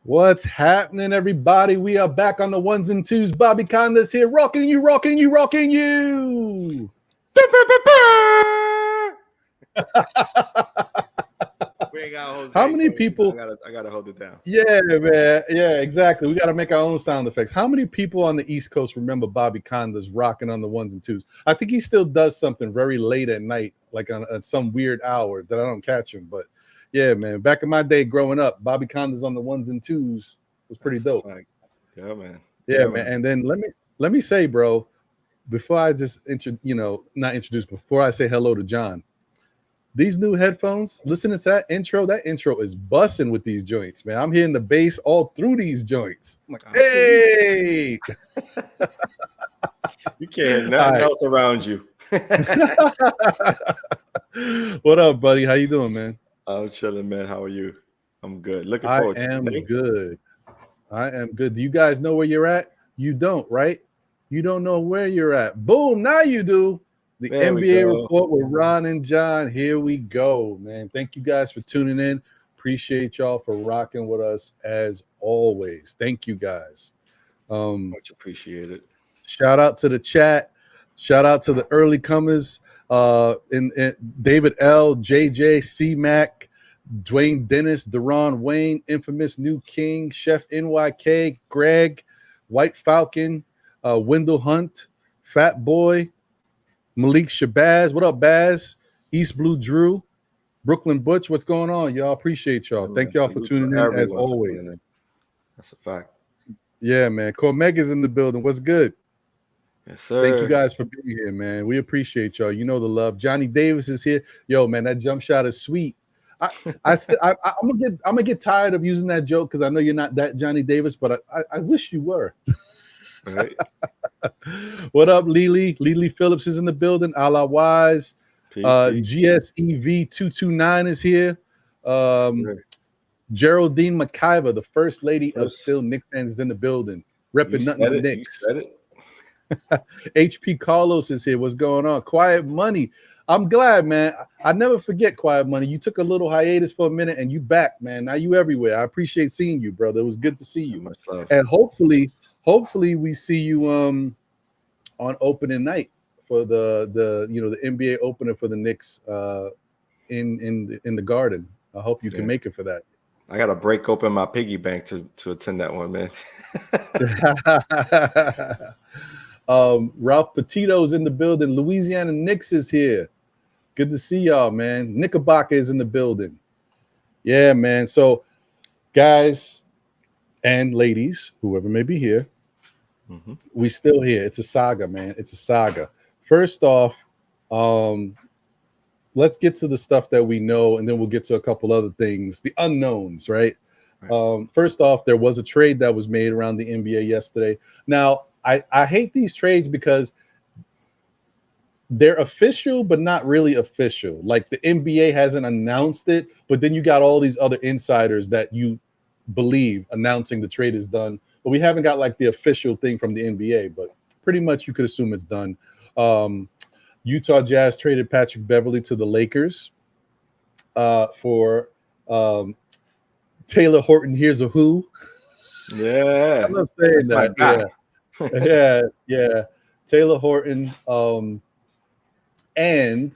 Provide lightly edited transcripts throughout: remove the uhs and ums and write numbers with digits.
What's happening, everybody? We are back on the ones and twos. Bobby Conda's here, rocking you. We ain't got Jose, How many people? I gotta hold it down. Yeah, man. Yeah, exactly. We got to make our own sound effects. How many people on the East Coast remember Bobby Conda's rocking on the ones and twos? I think he still does something very late at night, like on some weird hour that I don't catch him. But yeah, man. Back in my day, growing up, Bobby Conda's on the ones and twos was pretty dope. Yeah, man. Yeah, man. And then let me say, bro, before I just before I say hello to John, these new headphones, listen to that intro is bussing with these joints, man. I'm hearing the bass all through these joints. I'm like, hey, you can't hear nothing else around you. What up, buddy? How you doing, man? I'm chilling, man. How are you? I'm good. Looking forward to it. I am good. Do you guys know where you're at? You don't, right? You don't know where you're at. Boom, now you do. The NBA report with Ron and John. Here we go, man. Thank you guys for tuning in. Appreciate y'all for rocking with us as always. Thank you guys. Much appreciated. Shout out to the chat. Shout out to the early comers. In David L, JJ, C-Mac, Dwayne Dennis, Deron Wayne, Infamous New King, Chef NYK, Greg, White Falcon, Wendell Hunt, Fat Boy, Malik Shabazz. What up, Baz? East Blue Drew, Brooklyn Butch. What's going on, y'all? Appreciate y'all. Thank y'all for tuning in as always. That's a fact. Yeah, man. Cormega's in the building. What's good? Yes, sir. Thank you guys for being here, man. We appreciate y'all. You know the love. Johnny Davis is here. Yo, man, that jump shot is sweet. I'm gonna get tired of using that joke because I know you're not that Johnny Davis, but I wish you were. Right. What up, Lily? Lily Phillips is in the building. A la Wise. GSEV 229 is here. Geraldine McIver, the first lady of Still Knicks fans, is in the building. Repping nothing but Knicks. HP Carlos is here. What's going on? Quiet Money. I'm glad, man. I never forget Quiet Money. You took a little hiatus for a minute and you back, man. Now you everywhere. I appreciate seeing you, brother. It was good to see you. And hopefully we see you on opening night for the NBA opener for the Knicks in the Garden. I hope you can make it for that. I gotta break open my piggy bank to attend that one, man. Ralph Petito's in the building. Louisiana Knicks is here. Good to see y'all, man. Knickerbocker is in the building. Yeah, man. So, guys and ladies, whoever may be here, we still here. It's a saga, man. It's a saga. First off, let's get to the stuff that we know, and then we'll get to a couple other things, the unknowns, right? First off, there was a trade that was made around the NBA yesterday. Now, I hate these trades because they're official, but not really official. Like the NBA hasn't announced it, but then you got all these other insiders that you believe announcing the trade is done. But we haven't got like the official thing from the NBA, but pretty much you could assume it's done. Utah Jazz traded Patrick Beverly to the Lakers for Taylor Horton. Here's a who. Yeah. I love saying that. Yeah. Taylor Horton. And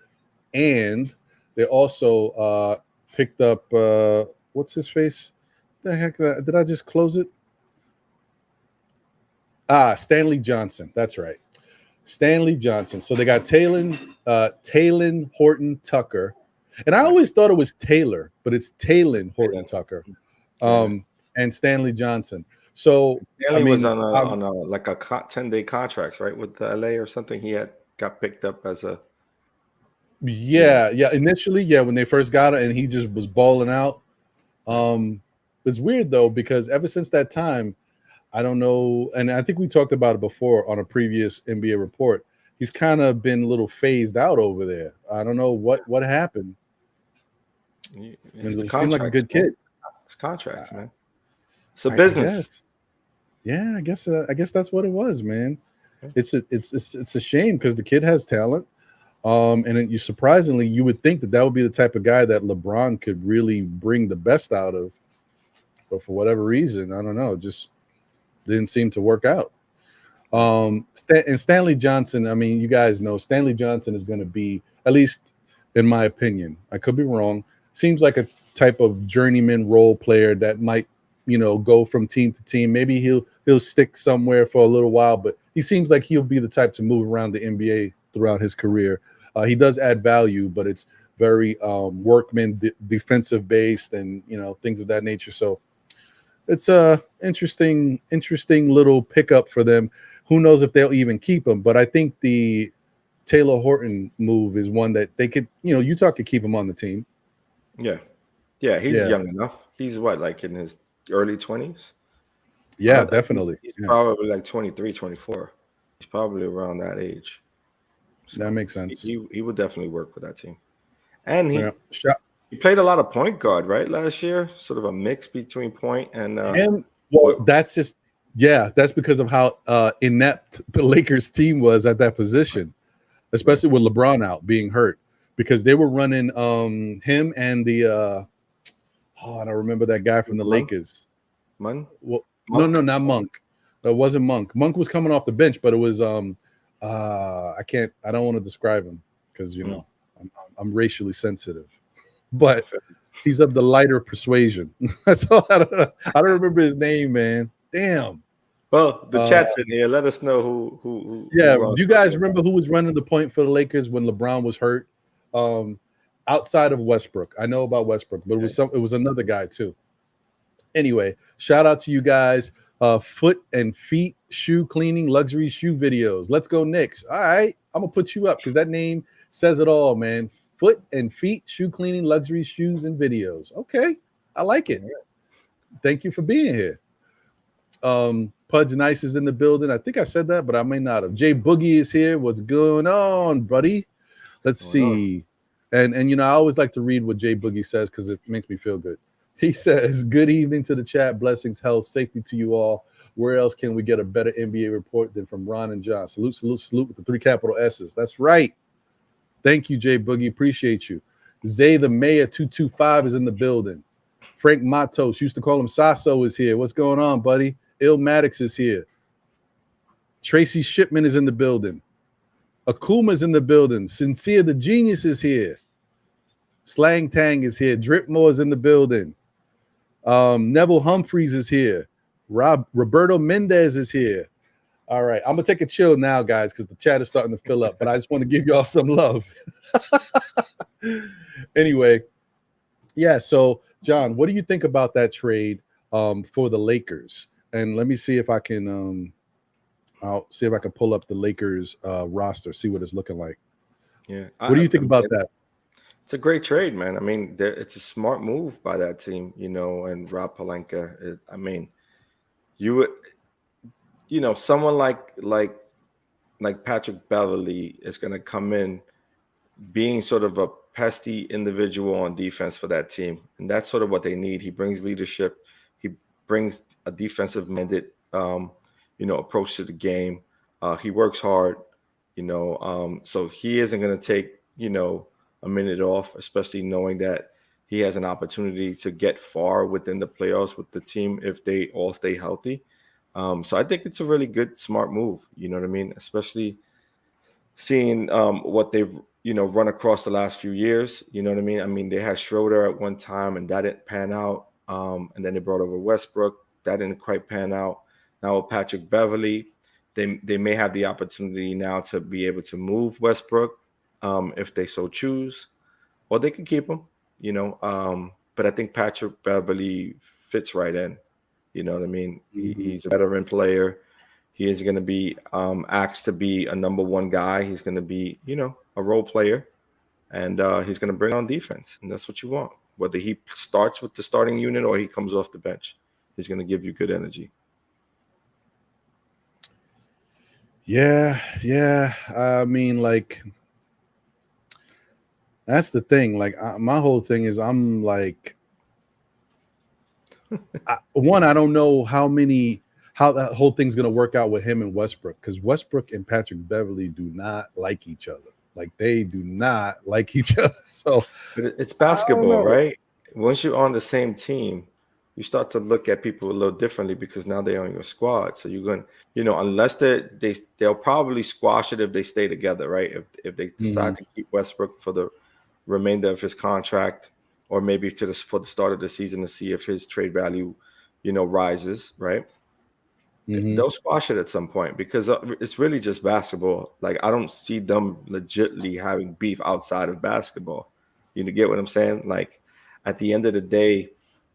they also picked up what's his face? The heck did I just close it? Stanley Johnson. That's right. Stanley Johnson. So they got Taylor Horton Tucker And I always thought it was Taylor, but it's Talon Horton Tucker, and Stanley Johnson. So Stanley was on a like a 10-day contract, right, with the LA or something. He got picked up as a initially, when they first got it, and he just was balling out. It's weird though, because ever since that time, I don't know, and I think we talked about it before on a previous NBA report. He's kind of been a little phased out over there. I don't know what happened. He seemed like a good kid. It's contracts, man. It's a business. I guess that's what it was, man. It's a shame because the kid has talent. And surprisingly, you would think that would be the type of guy that LeBron could really bring the best out of, but for whatever reason, I don't know, just didn't seem to work out. And Stanley Johnson, I mean, you guys know Stanley Johnson is going to be, at least in my opinion, I could be wrong, seems like a type of journeyman role player that might, go from team to team. Maybe he'll stick somewhere for a little while, but he seems like he'll be the type to move around the NBA throughout his career. He does add value, but it's very workman defensive based and things of that nature. So it's a interesting little pickup for them. Who knows if they'll even keep him? But I think the Taylor Horton move is one that they could, Utah could keep him on the team. Yeah, he's young enough. He's like in his early 20s. Yeah, definitely. He's probably like 23, 24. He's probably around that age. So that makes sense. He would definitely work for that team. And he played a lot of point guard, right, last year? Sort of a mix between point and that's because of how inept the Lakers team was at that position, especially with LeBron out being hurt, because they were running him and the I don't remember that guy from the Lakers. Monk? Well, no, not Monk. It wasn't Monk. Monk was coming off the bench, but it was I don't want to describe him because I'm racially sensitive, but he's of the lighter persuasion. So I don't remember his name, man. Damn. Well, the chat's in here. Let us know who. Yeah, do you guys remember who was running the point for the Lakers when LeBron was hurt? Outside of Westbrook, I know about Westbrook, but it was another guy too. Anyway, shout out to you guys. Foot and feet shoe cleaning luxury shoe videos. Let's go Knicks. All right, I'm gonna put you up because that name says it all, man. Foot and feet shoe cleaning luxury shoes and videos. Okay, I like it. Thank you for being here. Pudge Nice is in the building. I think I said that, but I may not have. Jay Boogie is here. What's going on, buddy? Let's see. And I always like to read what Jay Boogie says because it makes me feel good. He says, good evening to the chat. Blessings, health, safety to you all. Where else can we get a better NBA report than from Ron and John? Salute, salute, salute with the 3 capital S's. That's right. Thank you, Jay Boogie. Appreciate you. Zay the Mayor 225 is in the building. Frank Matos, used to call him Sasso, is here. What's going on, buddy? Il Maddox is here. Tracy Shipman is in the building. Akuma's in the building. Sincere the Genius is here. Slang Tang is here. Dripmore is in the building. Neville Humphreys is here. Roberto Mendez is here. All right, I'm gonna take a chill now, guys, because the chat is starting to fill up. But I just want to give y'all some love. Anyway, so John, what do you think about that trade for the Lakers? And let me see if I can. I'll see if I can pull up the Lakers roster, see what it's looking like. Yeah, what do you think about that? It's a great trade, man. I mean, it's a smart move by that team, and Rob Pelinka. I mean, you would, someone like Patrick Beverly is going to come in being sort of a pesky individual on defense for that team. And that's sort of what they need. He brings leadership. He brings a defensive-minded, approach to the game. He works hard, so he isn't going to take, a minute off, especially knowing that he has an opportunity to get far within the playoffs with the team if they all stay healthy. So I think it's a really good, smart move. You know what I mean? Especially seeing what they've, run across the last few years. You know what I mean? I mean, they had Schroeder at one time and that didn't pan out. And then they brought over Westbrook. That didn't quite pan out. Now with Patrick Beverly, they may have the opportunity now to be able to move Westbrook if they so choose. Well, they could keep him, but I think Patrick Beverly fits right in. You know what I mean? He's a veteran player. He is going to be asked to be a number one guy. He's going to be, a role player, and he's going to bring on defense, and that's what you want. Whether he starts with the starting unit or he comes off the bench, he's going to give you good energy. Yeah. I mean, like, that's the thing. Like, my whole thing is, I'm like, I don't know how that whole thing's gonna work out with him and Westbrook, because Westbrook and Patrick Beverly do not like each other. Like, they do not like each other. So, but it's basketball, right? Once you're on the same team, you start to look at people a little differently because now they're on your squad. So you're going, unless they'll probably squash it if they stay together, right? If they decide to keep Westbrook for the remainder of his contract, or maybe for the start of the season to see if his trade value, rises, right? They'll squash it at some point because it's really just basketball. Like, I don't see them legitly having beef outside of basketball. You get what I'm saying? Like, at the end of the day,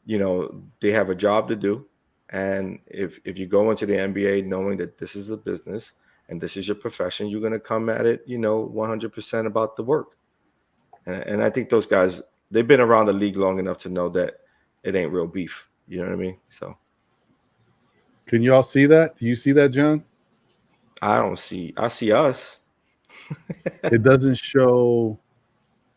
they have a job to do. And if you go into the NBA knowing that this is a business and this is your profession, you're going to come at it, 100% about the work. And I think those guys, they've been around the league long enough to know that it ain't real beef. You know what I mean? So. Can you all see that? Do you see that, John? I see us. It doesn't show.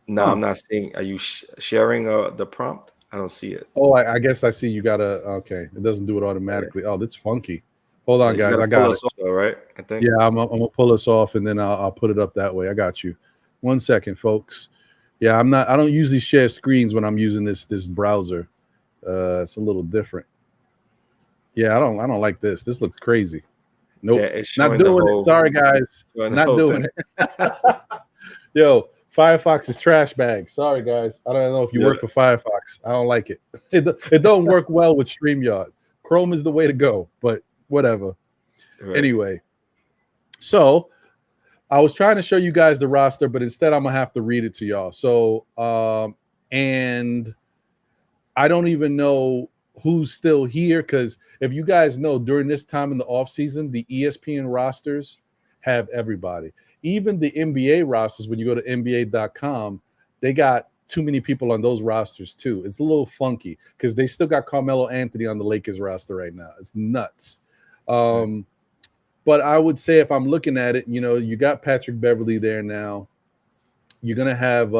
No, I'm not seeing. Are you sharing the prompt? I don't see it. Oh, I guess I see. You gotta. Okay, it doesn't do it automatically. Oh, that's funky. Hold on, guys. I got it. All right, I think. Yeah, I'm gonna pull us off, and then I'll put it up that way. I got you. 1 second, folks. Yeah, I don't usually share screens when I'm using this browser. It's a little different. Yeah, I don't like this. This looks crazy. Nope, yeah, not doing it. Sorry, guys, not doing it. Yo, Firefox is trash bag. Sorry, guys. I don't know if you work for Firefox. I don't like it. It don't work well with StreamYard. Chrome is the way to go, but whatever. Right. Anyway, so I was trying to show you guys the roster, but instead I'm gonna have to read it to y'all. So, and I don't even know who's still here, because if you guys know, during this time in the offseason, the ESPN rosters have everybody. Even the NBA rosters, when you go to NBA.com, they got too many people on those rosters too. It's a little funky because they still got Carmelo Anthony on the Lakers roster right now. It's nuts. But I would say, if I'm looking at it, you got Patrick Beverly there now. You're going to have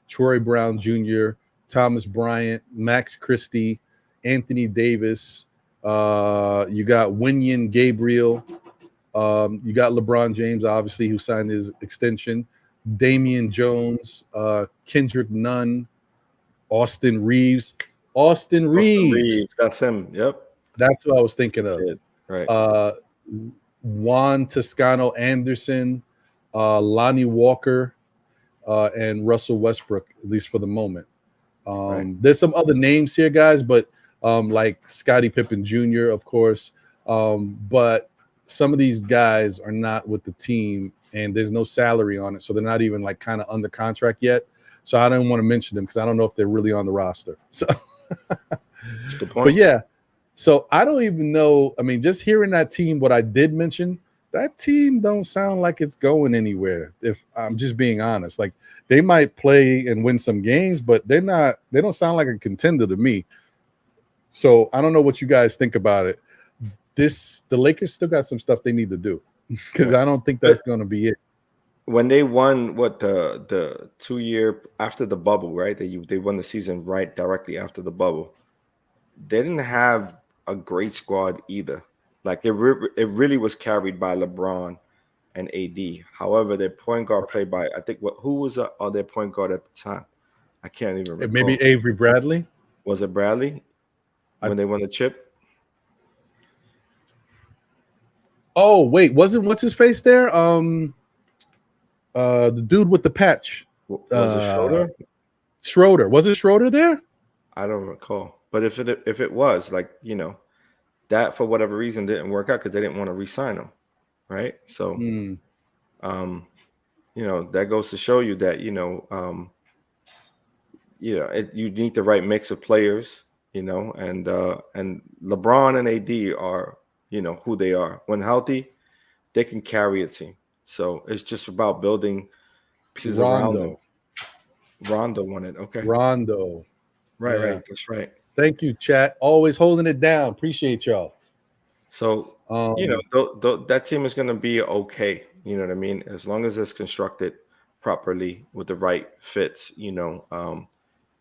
Troy Brown Jr., Thomas Bryant, Max Christie, Anthony Davis. You got Wenyen Gabriel. You got LeBron James, obviously, who signed his extension. Damian Jones, Kendrick Nunn, Austin Reeves. Austin Reeves. That's him. Yep. That's what I was thinking of. Right. Juan Toscano Anderson, Lonnie Walker, and Russell Westbrook, at least for the moment. Right. There's some other names here, guys, but like Scottie Pippen Jr., of course. But some of these guys are not with the team, and there's no salary on it, so they're not even like kind of under contract yet. So I don't want to mention them because I don't know if they're really on the roster. So, that's a good point. But yeah, so I don't even know. I mean, just hearing that team, what I did mention, that team don't sound like it's going anywhere. If I'm just being honest, like, they might play and win some games, but they don't sound like a contender to me. So I don't know what you guys think about it. The Lakers still got some stuff they need to do, because I don't think that's going to be it. When they won the 2 year after the bubble, right? They won the season right directly after the bubble. They didn't have a great squad either. Like, it really was carried by LeBron and AD. However, their point guard played by, I think, who was their point guard at the time? I can't even remember. Maybe Avery Bradley. Was it Bradley when they won the chip? Oh wait, what's his face there? The dude with the patch. Was it Schroeder? Schroeder. Was it Schroeder there? I don't recall. But if it was, like, that for whatever reason didn't work out because they didn't want to re-sign him, right? So, that goes to show you that you need the right mix of players, and LeBron and AD are, who they are. When healthy, they can carry a team. So it's just about building pieces around them. Rondo. Rondo won it. Okay. Rondo. Right, Yeah. right. That's right. Thank you, chat. Always holding it down. Appreciate y'all. So, that team is going to be okay. You know what I mean? As long as it's constructed properly with the right fits,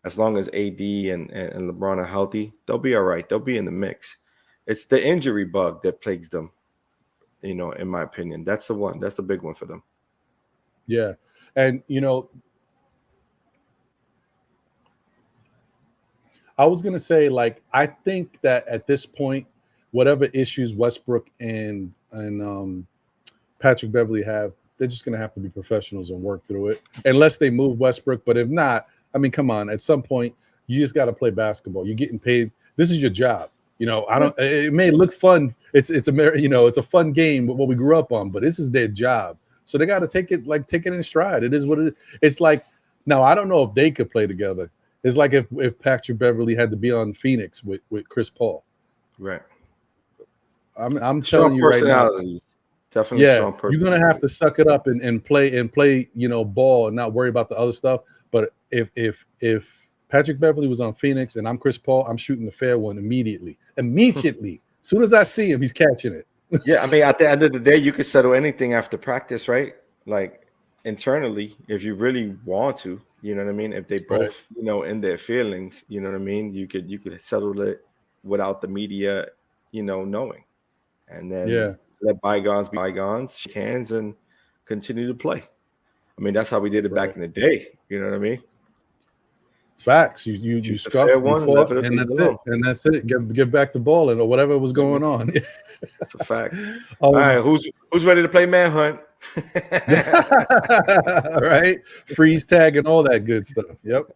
as long as AD and LeBron are healthy, they'll be all right. They'll be in the mix. It's the injury bug that plagues them, in my opinion. That's the one. That's the big one for them. Yeah. And, I was going to say, like, I think that at this point, whatever issues Westbrook and Patrick Beverly have, they're just going to have to be professionals and work through it, unless they move Westbrook. But if not, I mean, come on, at some point, you just got to play basketball. You're getting paid. This is your job. It may look fun. It's a fun game with what we grew up on, but this is their job. So they got to take it in stride. It is what it is. It's like, now, I don't know if they could play together. It's like if Patrick Beverly had to be on Phoenix with Chris Paul. Right. I'm telling you right now. Definitely strong personality. You're gonna have to suck it up and play ball and not worry about the other stuff. But if Patrick Beverly was on Phoenix and I'm Chris Paul, I'm shooting the fair one immediately. As soon as I see him, he's catching it. Yeah, I mean, at the end of the day, you could settle anything after practice, right? Like internally, if you really want to, you know what I mean? If they both, in their feelings, you know what I mean? You could settle it without the media, knowing. And then let bygones be bygones, shake hands, and continue to play. I mean, that's how we did it back in the day. You know what I mean? Facts. You scuffed, you fought, and that's it. And that's it. Get back to balling or whatever was going on. That's a fact. All right, who's ready to play manhunt? Right, freeze tag and all that good stuff. Yep.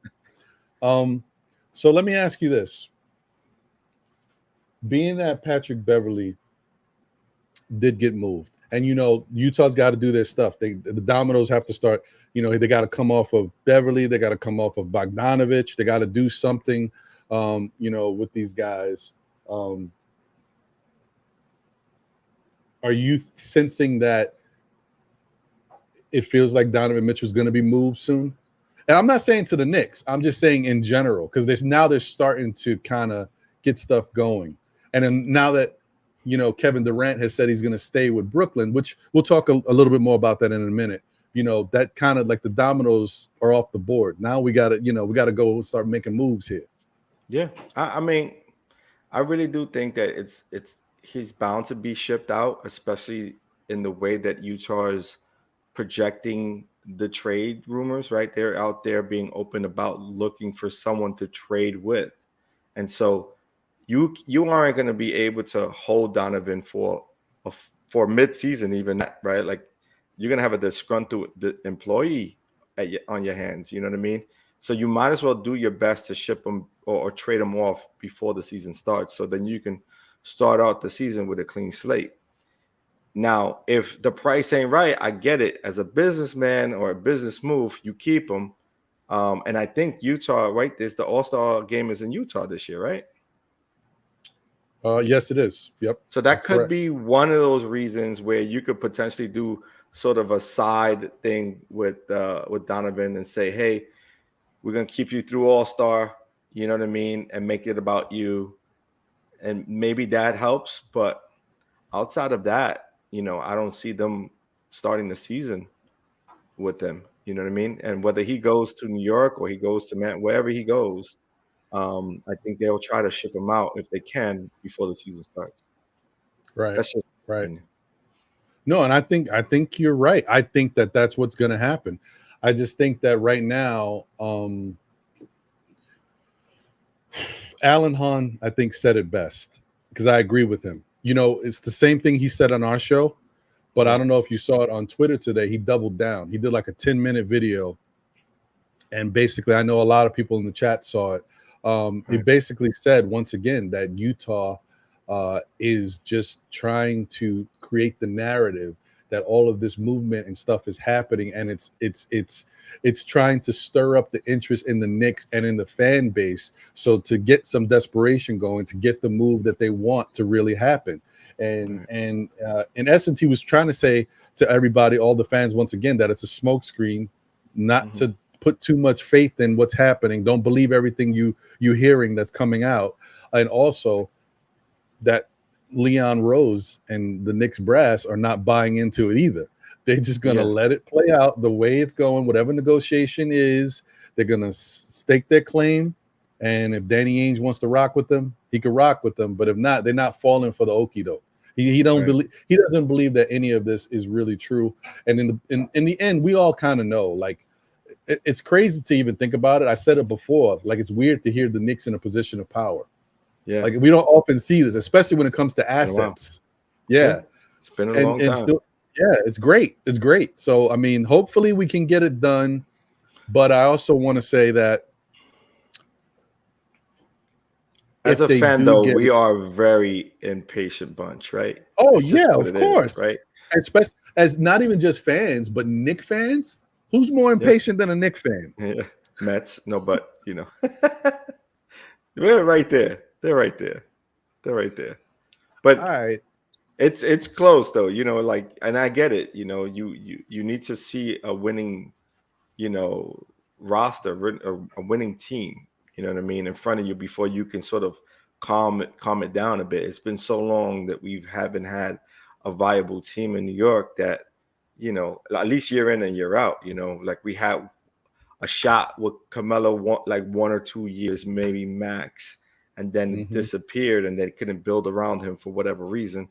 So let me ask you this: being that Patrick Beverly did get moved, and Utah's got to do their stuff. The dominoes have to start. They got to come off of Beverly. They got to come off of Bogdanovich. They got to do something, with these guys. Are you sensing that it feels like Donovan Mitchell's going to be moved soon? And I'm not saying to the Knicks. I'm just saying in general, because they're starting to kind of get stuff going. And then now that, Kevin Durant has said he's going to stay with Brooklyn, which we'll talk a little bit more about that in a minute. That kind of like the dominoes are off the board. Now we got to go and start making moves here. Yeah. I mean, I really do think that he's bound to be shipped out, especially in the way that Utah is projecting the trade rumors, right? They're out there being open about looking for someone to trade with. And so you aren't going to be able to hold Donovan for mid-season even, right? Like you're going to have a disgruntled employee on your hands, you know what I mean? So you might as well do your best to ship them or trade them off before the season starts, so then you can start out the season with a clean slate. Now, if the price ain't right, I get it. As a businessman or a business move, you keep them. And I think Utah, right? The All-Star game is in Utah this year, right? Yes, it is. Yep. So that could be one of those reasons where you could potentially do sort of a side thing with Donovan and say, hey, we're going to keep you through All-Star, you know what I mean? And make it about you. And maybe that helps. But outside of that, I don't see them starting the season with them. You know what I mean? And whether he goes to New York or he goes to wherever he goes, I think they'll try to ship him out if they can before the season starts. Right. That's right. No, and I think you're right. I think that's what's going to happen. I just think that right now, Alan Hahn, I think, said it best, because I agree with him. It's the same thing he said on our show, but I don't know if you saw it on Twitter today. He doubled down. He did like a 10-minute video. And basically, I know a lot of people in the chat saw it. He basically said, once again, that Utah is just trying to create the narrative that all of this movement and stuff is happening, and it's trying to stir up the interest in the Knicks and in the fan base, so to get some desperation going, to get the move that they want to really happen. And in essence, he was trying to say to everybody, all the fans, once again, that it's a smokescreen, not to put too much faith in what's happening. Don't believe everything you're hearing that's coming out, and also that Leon Rose and the Knicks brass are not buying into it either. They're just going to let it play out the way it's going. Whatever negotiation is, they're going to stake their claim. And if Danny Ainge wants to rock with them, he could rock with them. But if not, they're not falling for the okie doke. He doesn't believe that any of this is really true. And in the end, we all kind of know, like, it's crazy to even think about it. I said it before, like, it's weird to hear the Knicks in a position of power. Yeah, like, we don't often see this, especially when it comes to assets. Yeah, it's been a long time. Still, it's great. It's great. So, I mean, hopefully we can get it done. But I also want to say that as a fan, though, we are a very impatient bunch, right? Oh, yeah, of course. Right. Especially as not even just fans, but Knicks fans. Who's more impatient than a Knicks fan? Yeah. Mets. No, but, you know, they're right there. They're right there. They're right there. But all right. It's close, though, you know, like, and I get it. You know, you need to see a winning, you know, roster, a winning team, you know what I mean, in front of you before you can sort of calm it down a bit. It's been so long that we haven't had a viable team in New York that, you know, at least year in and year out, you know, like we had a shot with Carmelo like 1 or 2 years, maybe max, and then disappeared, and they couldn't build around him for whatever reason.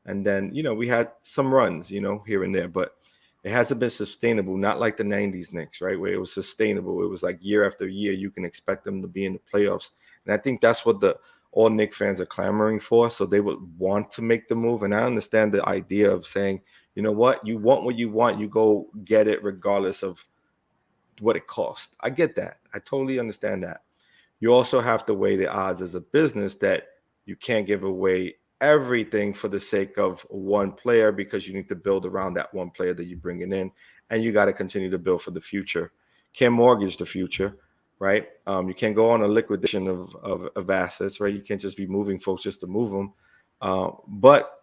And then, you know, we had some runs, you know, here and there, but it hasn't been sustainable, not like the 90s Knicks, right, where it was sustainable. It was like year after year, you can expect them to be in the playoffs. And I think that's what all Knicks fans are clamoring for, so they would want to make the move. And I understand the idea of saying, you know what you want, you go get it regardless of what it costs. I get that. I totally understand that. You also have to weigh the odds as a business that you can't give away everything for the sake of one player, because you need to build around that one player that you're bringing in, and you got to continue to build for the future. Can't mortgage the future, right? You can't go on a liquidation of assets, right? You can't just be moving folks just to move them. But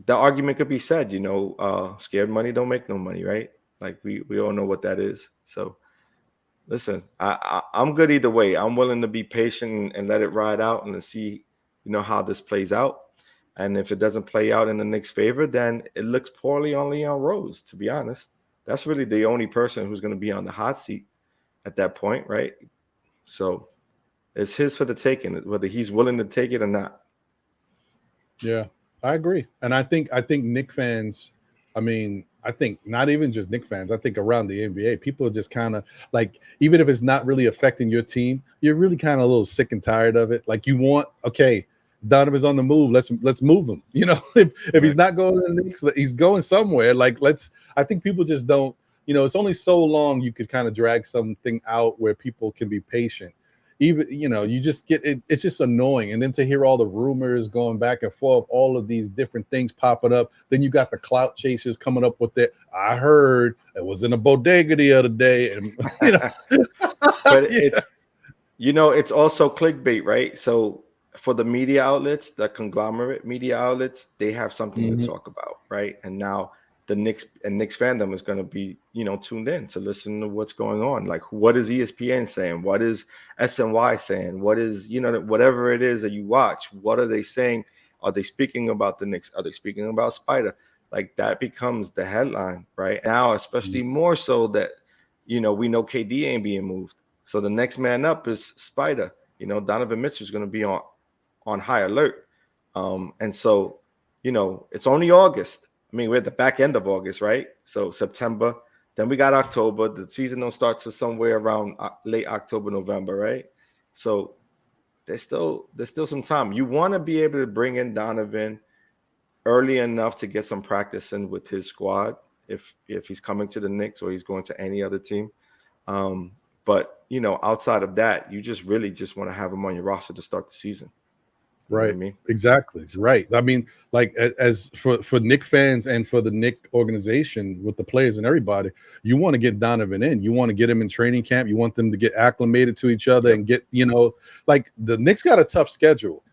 the argument could be said, you know, scared money don't make no money, right? Like we all know what that is. So listen, I'm good either way. I'm willing to be patient and let it ride out and see, you know, how this plays out. And if it doesn't play out in the Knicks' favor, then it looks poorly on Leon Rose, to be honest. That's really the only person who's going to be on the hot seat at that point, right? So it's his for the taking, whether he's willing to take it or not. Yeah, I agree. And I think Knicks fans, I mean, I think not even just Knicks fans, I think around the NBA, people are just kind of like, even if it's not really affecting your team, you're really kind of a little sick and tired of it. Like, you want, okay, Donovan's on the move, let's move him. You know, if he's not going to the Knicks, he's going somewhere. Like, I think people just don't, you know, it's only so long you could kind of drag something out where people can be patient. Even, you know, you just get it, it's just annoying. And then to hear all the rumors going back and forth, all of these different things popping up, then you got the clout chasers coming up with it. I heard it was in a bodega the other day, and you know, but it's, you know, it's also clickbait, right? So for the media outlets, the conglomerate media outlets, they have something to talk about, right? And now the Knicks fandom is going to be, you know, tuned in to listen to what's going on. Like, what is ESPN saying? What is SNY saying? What is, you know, whatever it is that you watch, what are they saying? Are they speaking about the Knicks? Are they speaking about Spida? Like, that becomes the headline right now, especially more so that, you know, we know KD ain't being moved. So the next man up is Spida. You know, Donovan Mitchell is going to be on high alert. And so, you know, it's only August. I mean, we're at the back end of August, right? So September, then we got October. The season don't start till somewhere around late October, November, right? So there's still some time. You want to be able to bring in Donovan early enough to get some practice in with his squad if he's coming to the Knicks or he's going to any other team. But, you know, outside of that, you just really just want to have him on your roster to start the season. You know what Right. I mean? Exactly. Right. I mean, like as for Knick fans and for the Knick organization with the players and everybody, you want to get Donovan in. You want to get him in training camp. You want them to get acclimated to each other and get, like the Knicks got a tough schedule.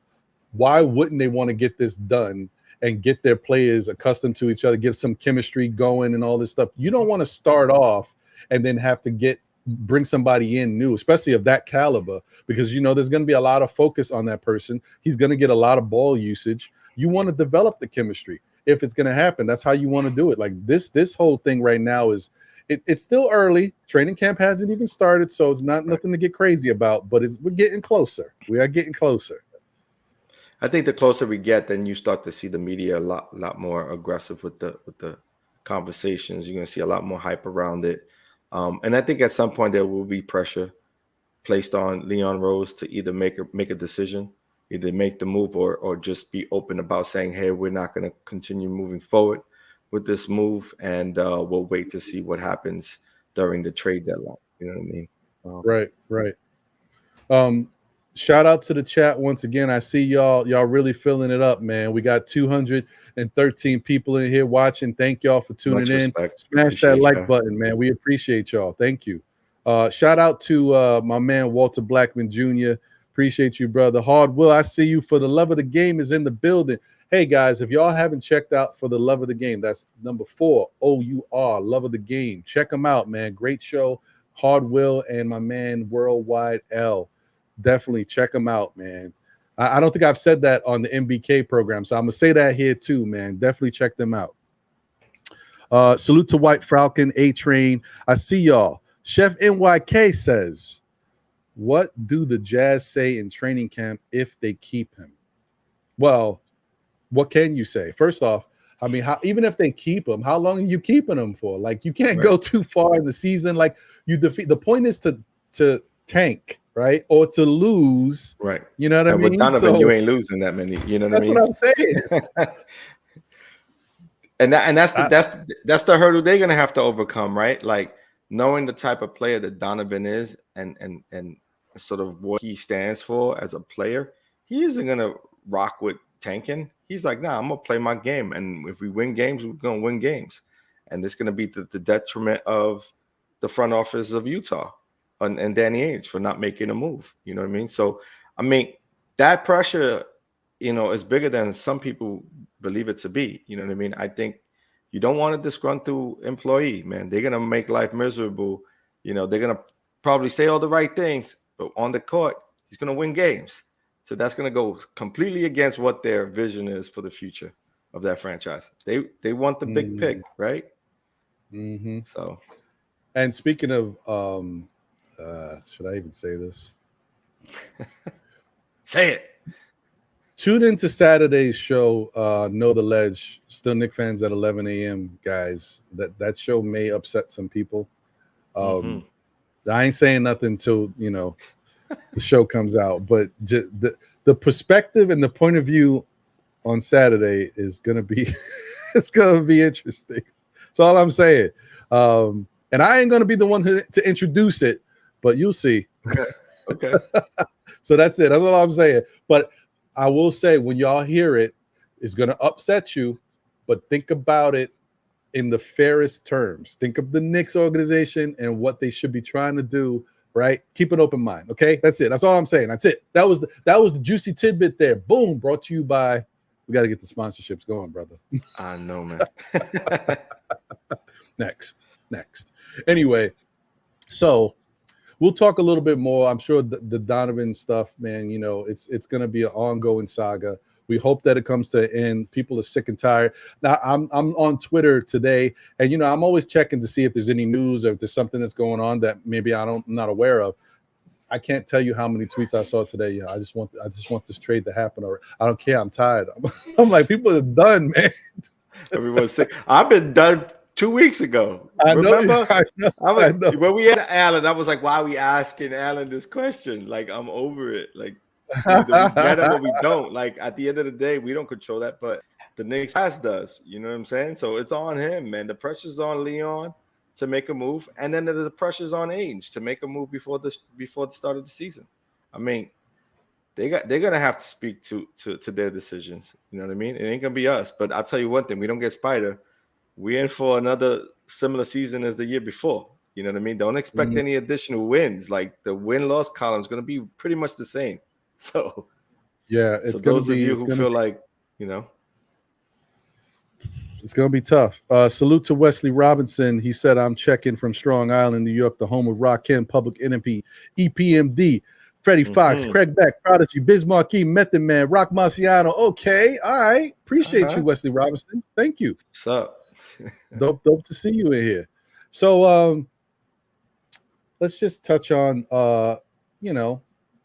Why wouldn't they want to get this done and get their players accustomed to each other, get some chemistry going and all this stuff? You don't want to start off and then have to bring somebody in new, especially of that caliber, because there's going to be a lot of focus on that person. He's going to get a lot of ball usage. You want to develop the chemistry if it's going to happen. That's how you want to do it. Like this whole thing right now is it's still early. Training camp hasn't even started, so it's not nothing to get crazy about. But we're getting closer. We are getting closer. I think the closer we get, then you start to see the media a lot more aggressive with the conversations. You're going to see a lot more hype around it. And I think at some point there will be pressure placed on Leon Rose to either make a decision, either make the move or just be open about saying, hey, we're not going to continue moving forward with this move, and we'll wait to see what happens during the trade deadline. You know what I mean? Right. Shout out to the chat once again. I see y'all really filling it up, man. We got 213 people in here watching. Thank y'all for tuning in. Smash that like button, man. We appreciate y'all. Thank you. Shout out to my man Walter Blackman Jr. Appreciate you, brother. Hard Will, I see you. For the Love of the Game is in the building. Hey guys, if y'all haven't checked out For the Love of the Game, that's number 4 OUR, Love of the Game. Check them out, man. Great show. Hard Will and my man Worldwide L. Definitely check them out, man. I don't think I've said that on the MBK program, so I'm gonna say that here too, man. Definitely check them out. Salute to White Falcon, A-Train. I see y'all. Chef NYK says, what do the Jazz say in training camp if they keep him? Well, what can you say? First off, I mean, even if they keep him, how long are you keeping him for? Like, you can't go too far in the season. Like, the point is to tank, right? Or to lose. Right. You know what I mean? With Donovan, you ain't losing that many. You know what I mean? That's what I'm saying. and that's the hurdle they're gonna have to overcome, right? Like, knowing the type of player that Donovan is and sort of what he stands for as a player, he isn't gonna rock with tanking. He's like, nah, I'm gonna play my game, and if we win games, we're gonna win games, and it's gonna be the detriment of the front office of Utah and Danny Ainge for not making a move. You know what I mean? So, I mean, that pressure, is bigger than some people believe it to be. You know what I mean? I think you don't want a disgruntled employee, man. They're gonna make life miserable. They're gonna probably say all the right things, but on the court, he's gonna win games. So that's gonna go completely against what their vision is for the future of that franchise. They want the big pick, right? Mm-hmm. So, and speaking of, should I even say this? Say it. Tune into Saturday's show, Know the Ledge. Still Knick fans at 11 a.m., guys. That show may upset some people. I ain't saying nothing until the show comes out, but the perspective and the point of view on Saturday is gonna be it's gonna be interesting. That's all I'm saying. And I ain't gonna be the one to introduce it, but you'll see. Okay. So that's it. That's all I'm saying. But I will say, when y'all hear it, it's going to upset you, but think about it in the fairest terms. Think of the Knicks organization and what they should be trying to do, right? Keep an open mind, okay? That's it. That's all I'm saying. That's it. That was the juicy tidbit there. Boom, brought to you by, we got to get the sponsorships going, brother. I know, man. Next. Anyway, so we'll talk a little bit more. I'm sure the Donovan stuff, man, it's going to be an ongoing saga. We hope that it comes to an end. People are sick and tired. Now, I'm on Twitter today, and, I'm always checking to see if there's any news or if there's something that's going on that maybe I'm not aware of. I can't tell you how many tweets I saw today. I just want this trade to happen, or I don't care. I'm tired. I'm like, people are done, man. Everyone's sick. I've been done 2 weeks ago. Remember? I know. When we had Alan, I was like, why are we asking Alan this question? Like, I'm over it. Like, either we get him or we don't. Like, at the end of the day, we don't control that, but the Knicks pass does. You know what I'm saying? So it's on him, man. The pressure's on Leon to make a move, and then the pressure's on Ainge to make a move before the start of the season. I mean, they're gonna have to speak to their decisions. You know what I mean? It ain't gonna be us. But I'll tell you one thing: we don't get Spida, we're in for another similar season as the year before. You know what I mean? Don't expect any additional wins. Like the win-loss column is gonna be pretty much the same. So yeah, so those of you who feel like, you know. It's going to be tough. Salute to Wesley Robinson. He said, I'm checking from Strong Island, New York, the home of Rakim, Public Enemy, EPMD, Freddie Fox, Craig Beck, Prodigy, Biz Marquee, Method Man, Rock Marciano. Okay. All right. Appreciate you, Wesley Robinson. Thank you. What's up? dope to see you in here. So let's just touch on,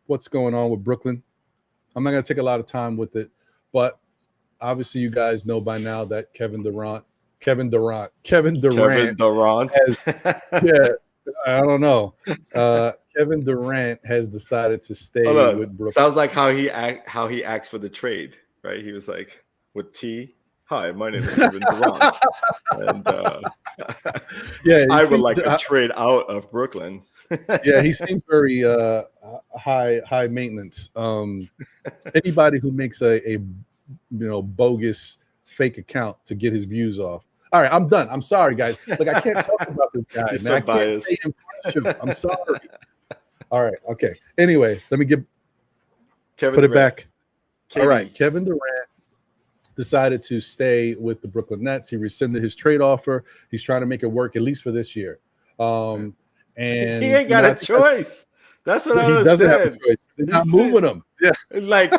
what's going on with Brooklyn. I'm not going to take a lot of time with it, but obviously, you guys know by now that Kevin Durant. I don't know. Kevin Durant has decided to stay with Brooklyn. Sounds like how he acts for the trade, right? He was like, with T. Hi, my name is Kevin Durant, and I would like to trade out of Brooklyn. Yeah, he seems very high maintenance. Anybody who makes a bogus fake account to get his views off. All right, I'm done. I'm sorry, guys. Like, I can't talk about this guy. So I can't stay impartial. I'm sorry. All right, okay. Anyway, let me put it back. KD. All right, Kevin Durant decided to stay with the Brooklyn Nets. He rescinded his trade offer. He's trying to make it work at least for this year. And he ain't got a choice. That's what I understand. He doesn't have a choice. They're not moving him. Yeah, like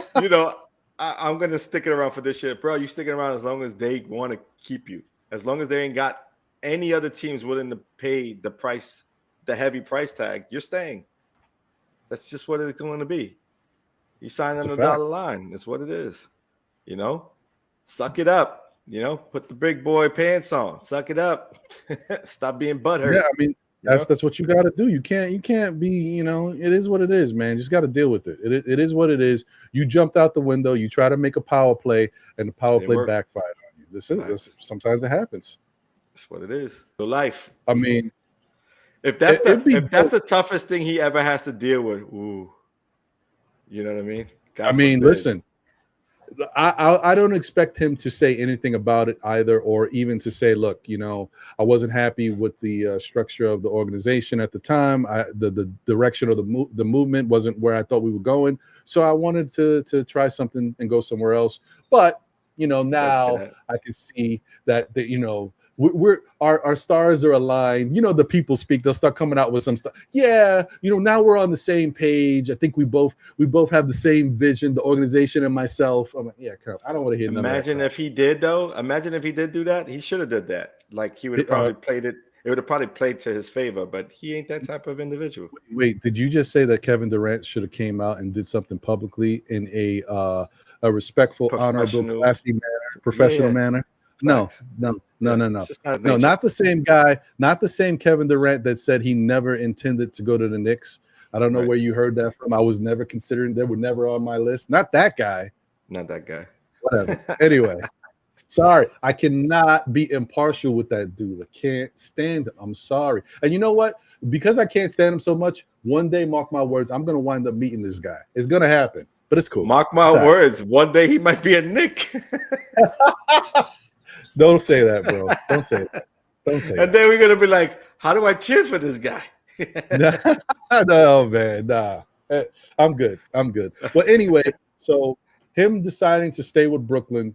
I'm gonna stick it around for this year, bro. You sticking around as long as they want to keep you. As long as they ain't got any other teams willing to pay the price, the heavy price tag, you're staying. That's just what it's going to be. You sign on the dollar line. That's what it is. Suck it up. Put the big boy pants on. Suck it up. Stop being butthurt. Yeah, I mean, that's what you got to do. You can't be, it is what it is, man. You just got to deal with it. It is what it is. You jumped out the window. You try to make a power play, and the power play backfired on you. This sometimes it happens. That's what it is. So life. I mean, if that's the toughest thing he ever has to deal with, ooh, you know what I mean? God forbid. Listen. I don't expect him to say anything about it either, or even to say, look, I wasn't happy with the structure of the organization at the time. The direction of the movement wasn't where I thought we were going. So I wanted to try something and go somewhere else. But, now I can see that, our stars are aligned. The people speak. They'll start coming out with some stuff. Yeah, now we're on the same page. I think we both have the same vision, the organization and myself. I'm like, yeah, I don't want to hear. Imagine if he did, though. Imagine if he did do that. He should have did that. Like, he would have probably played it. It would have probably played to his favor. But he ain't that type of individual. Wait, did you just say that Kevin Durant should have came out and did something publicly in a respectful, honorable, classy manner, professional manner? No. Not the same guy, not the same Kevin Durant that said he never intended to go to the Knicks. I don't know where you heard that from. I was never considering. They were never on my list. Not that guy. Whatever. Anyway, sorry. I cannot be impartial with that dude. I can't stand him. I'm sorry. And you know what? Because I can't stand him so much, one day, mark my words, I'm going to wind up meeting this guy. It's going to happen. But it's cool. Mark my words. One day he might be a Knick. Don't say that, bro. Don't say that. And then we're going to be like, how do I cheer for this guy? No, man. Nah. I'm good. Well, anyway, so him deciding to stay with Brooklyn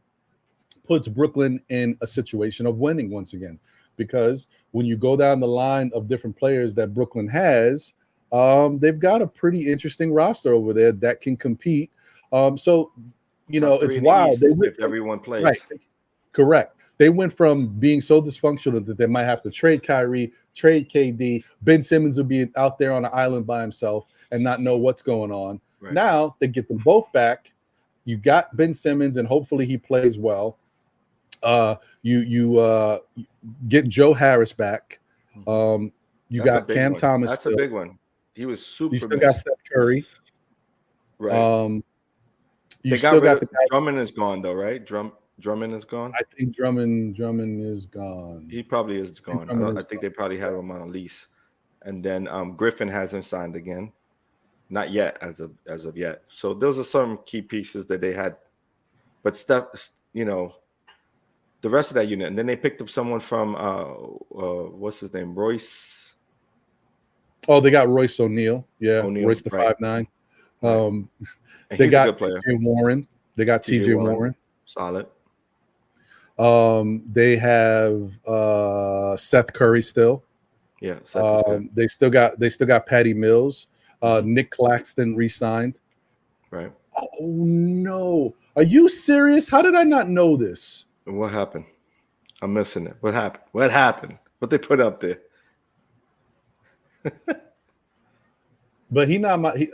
puts Brooklyn in a situation of winning once again. Because when you go down the line of different players that Brooklyn has, they've got a pretty interesting roster over there that can compete. So, it's wild. If everyone plays. Right. Correct. They went from being so dysfunctional that they might have to trade Kyrie, trade KD. Ben Simmons will be out there on an island by himself and not know what's going on. Right. Now they get them both back. You got Ben Simmons, and hopefully he plays well. You get Joe Harris back. You got Cam Thomas. That's a big one. He was super. You still got Steph Curry. Right. You still got the Drummond is gone though, right? Drummond is gone. I think Drummond is gone. He probably is gone. I think they probably had him on a lease, and then Griffin hasn't signed again. not yet as of yet. So those are some key pieces that they had. But Steph, the rest of that unit, and then they picked up someone from what's his name, Royce. Oh, they got Royce O'Neal. Yeah, O'Neal, Royce the right. 5'9". Right. They got TJ Warren. They got TJ Warren. Solid. They have Seth Curry still. Yeah, Seth is good. They still got Patty Mills. Nick Claxton re-signed. Right. Oh no! Are you serious? How did I not know this? What happened? I'm missing it. What happened? What happened? What they put up there? But he's not going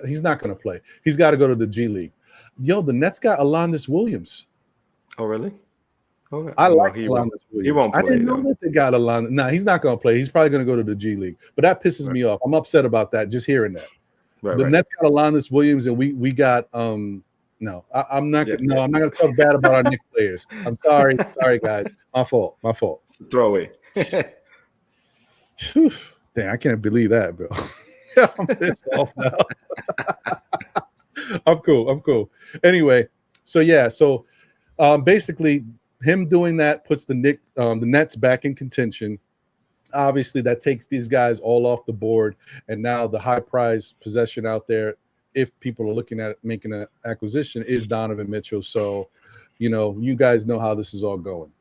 to play. He's got to go to the G League. Yo, the Nets got Alondas Williams. Oh, really? Okay. I like Alondas Williams. He won't play. I didn't know that they got Alondas. Nah, he's not going to play. He's probably going to go to the G League. But that pisses me off. I'm upset about that. Just hearing that. The Nets got Alondas Williams, and we got I'm not going to talk bad about our Knicks players. I'm sorry, guys. My fault. Throw away. Damn, I can't believe that, bro. I'm pissed off now. I'm cool. Anyway, so basically him doing that puts the Nets back in contention. Obviously, that takes these guys all off the board, and now the high prize possession out there, if people are looking at making an acquisition, is Donovan Mitchell. So, you guys know how this is all going,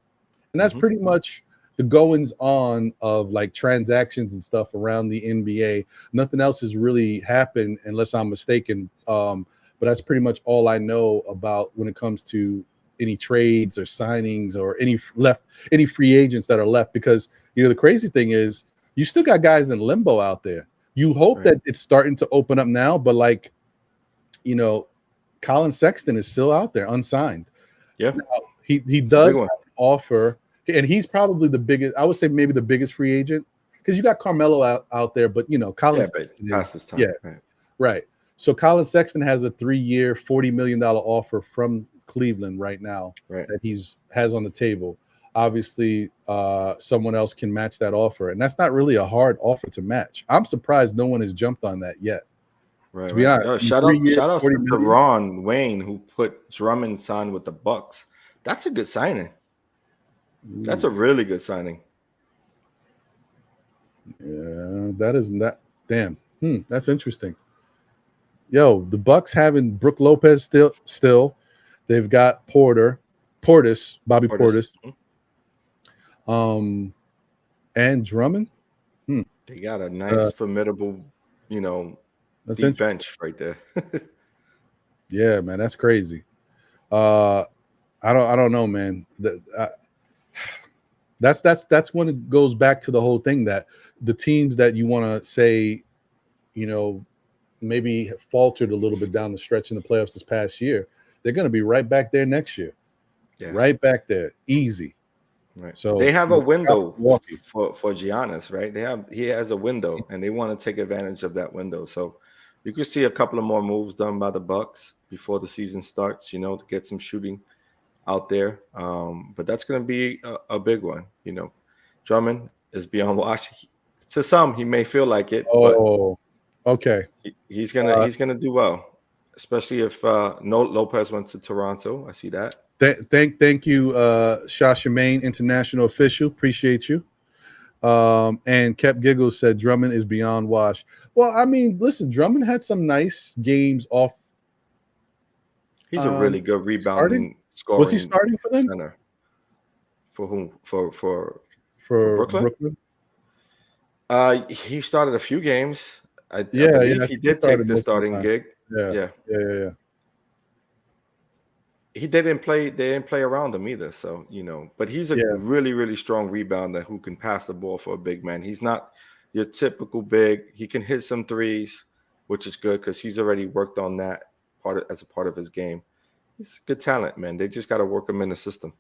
and that's pretty much the goings on of like transactions and stuff around the NBA. Nothing else has really happened unless I'm mistaken. But that's pretty much all I know about when it comes to any trades or signings or any free agents that are left, because the crazy thing is you still got guys in limbo out there. You hope that it's starting to open up now, but Colin Sexton is still out there unsigned. Yeah. Now, he does have an offer, and he's probably the biggest, I would say maybe the biggest free agent, because you got Carmelo out there, but Colin Sexton is, right. So Colin Sexton has a 3-year, $40 million offer from Cleveland right now that he's has on the table. Obviously, someone else can match that offer, and that's not really a hard offer to match. I'm surprised no one has jumped on that yet. Right. To be honest, shout out to Ron Wayne, who put Drummond signed with the Bucks. That's a good signing. Ooh. That's a really good signing. Yeah, that isn't that. Damn. That's interesting. Yo, the Bucks having Brook Lopez still. They've got Bobby Portis. And Drummond. They got a nice, formidable, that's deep bench right there. Yeah, man, that's crazy. I don't know, man. That's when it goes back to the whole thing that the teams that you want to say, maybe have faltered a little bit down the stretch in the playoffs this past year, they're going to be right back there next year. Yeah. Right back there, easy. Right. So they have a window for Giannis, right? He has a window, and they want to take advantage of that window. So you could see a couple of more moves done by the Bucks before the season starts, to get some shooting out there. But that's going to be a big one. Drummond is beyond watch. To some, he may feel like it. Oh, okay. He's gonna do well, especially if Lopez went to Toronto. I see that. Thank you, Shashamane, international official. Appreciate you. And Kep Giggles said Drummond is beyond wash. Well, I mean, listen, Drummond had some nice games off. He's a really good rebounding scoring. Was he starting for them? Center. For whom? For Brooklyn? He started a few games. I believe he did take the starting gig. Yeah. They didn't play around him either. So, but he's a really, really strong rebounder who can pass the ball for a big man. He's not your typical big. He can hit some threes, which is good because he's already worked on that as a part of his game. He's good talent, man. They just got to work him in the system.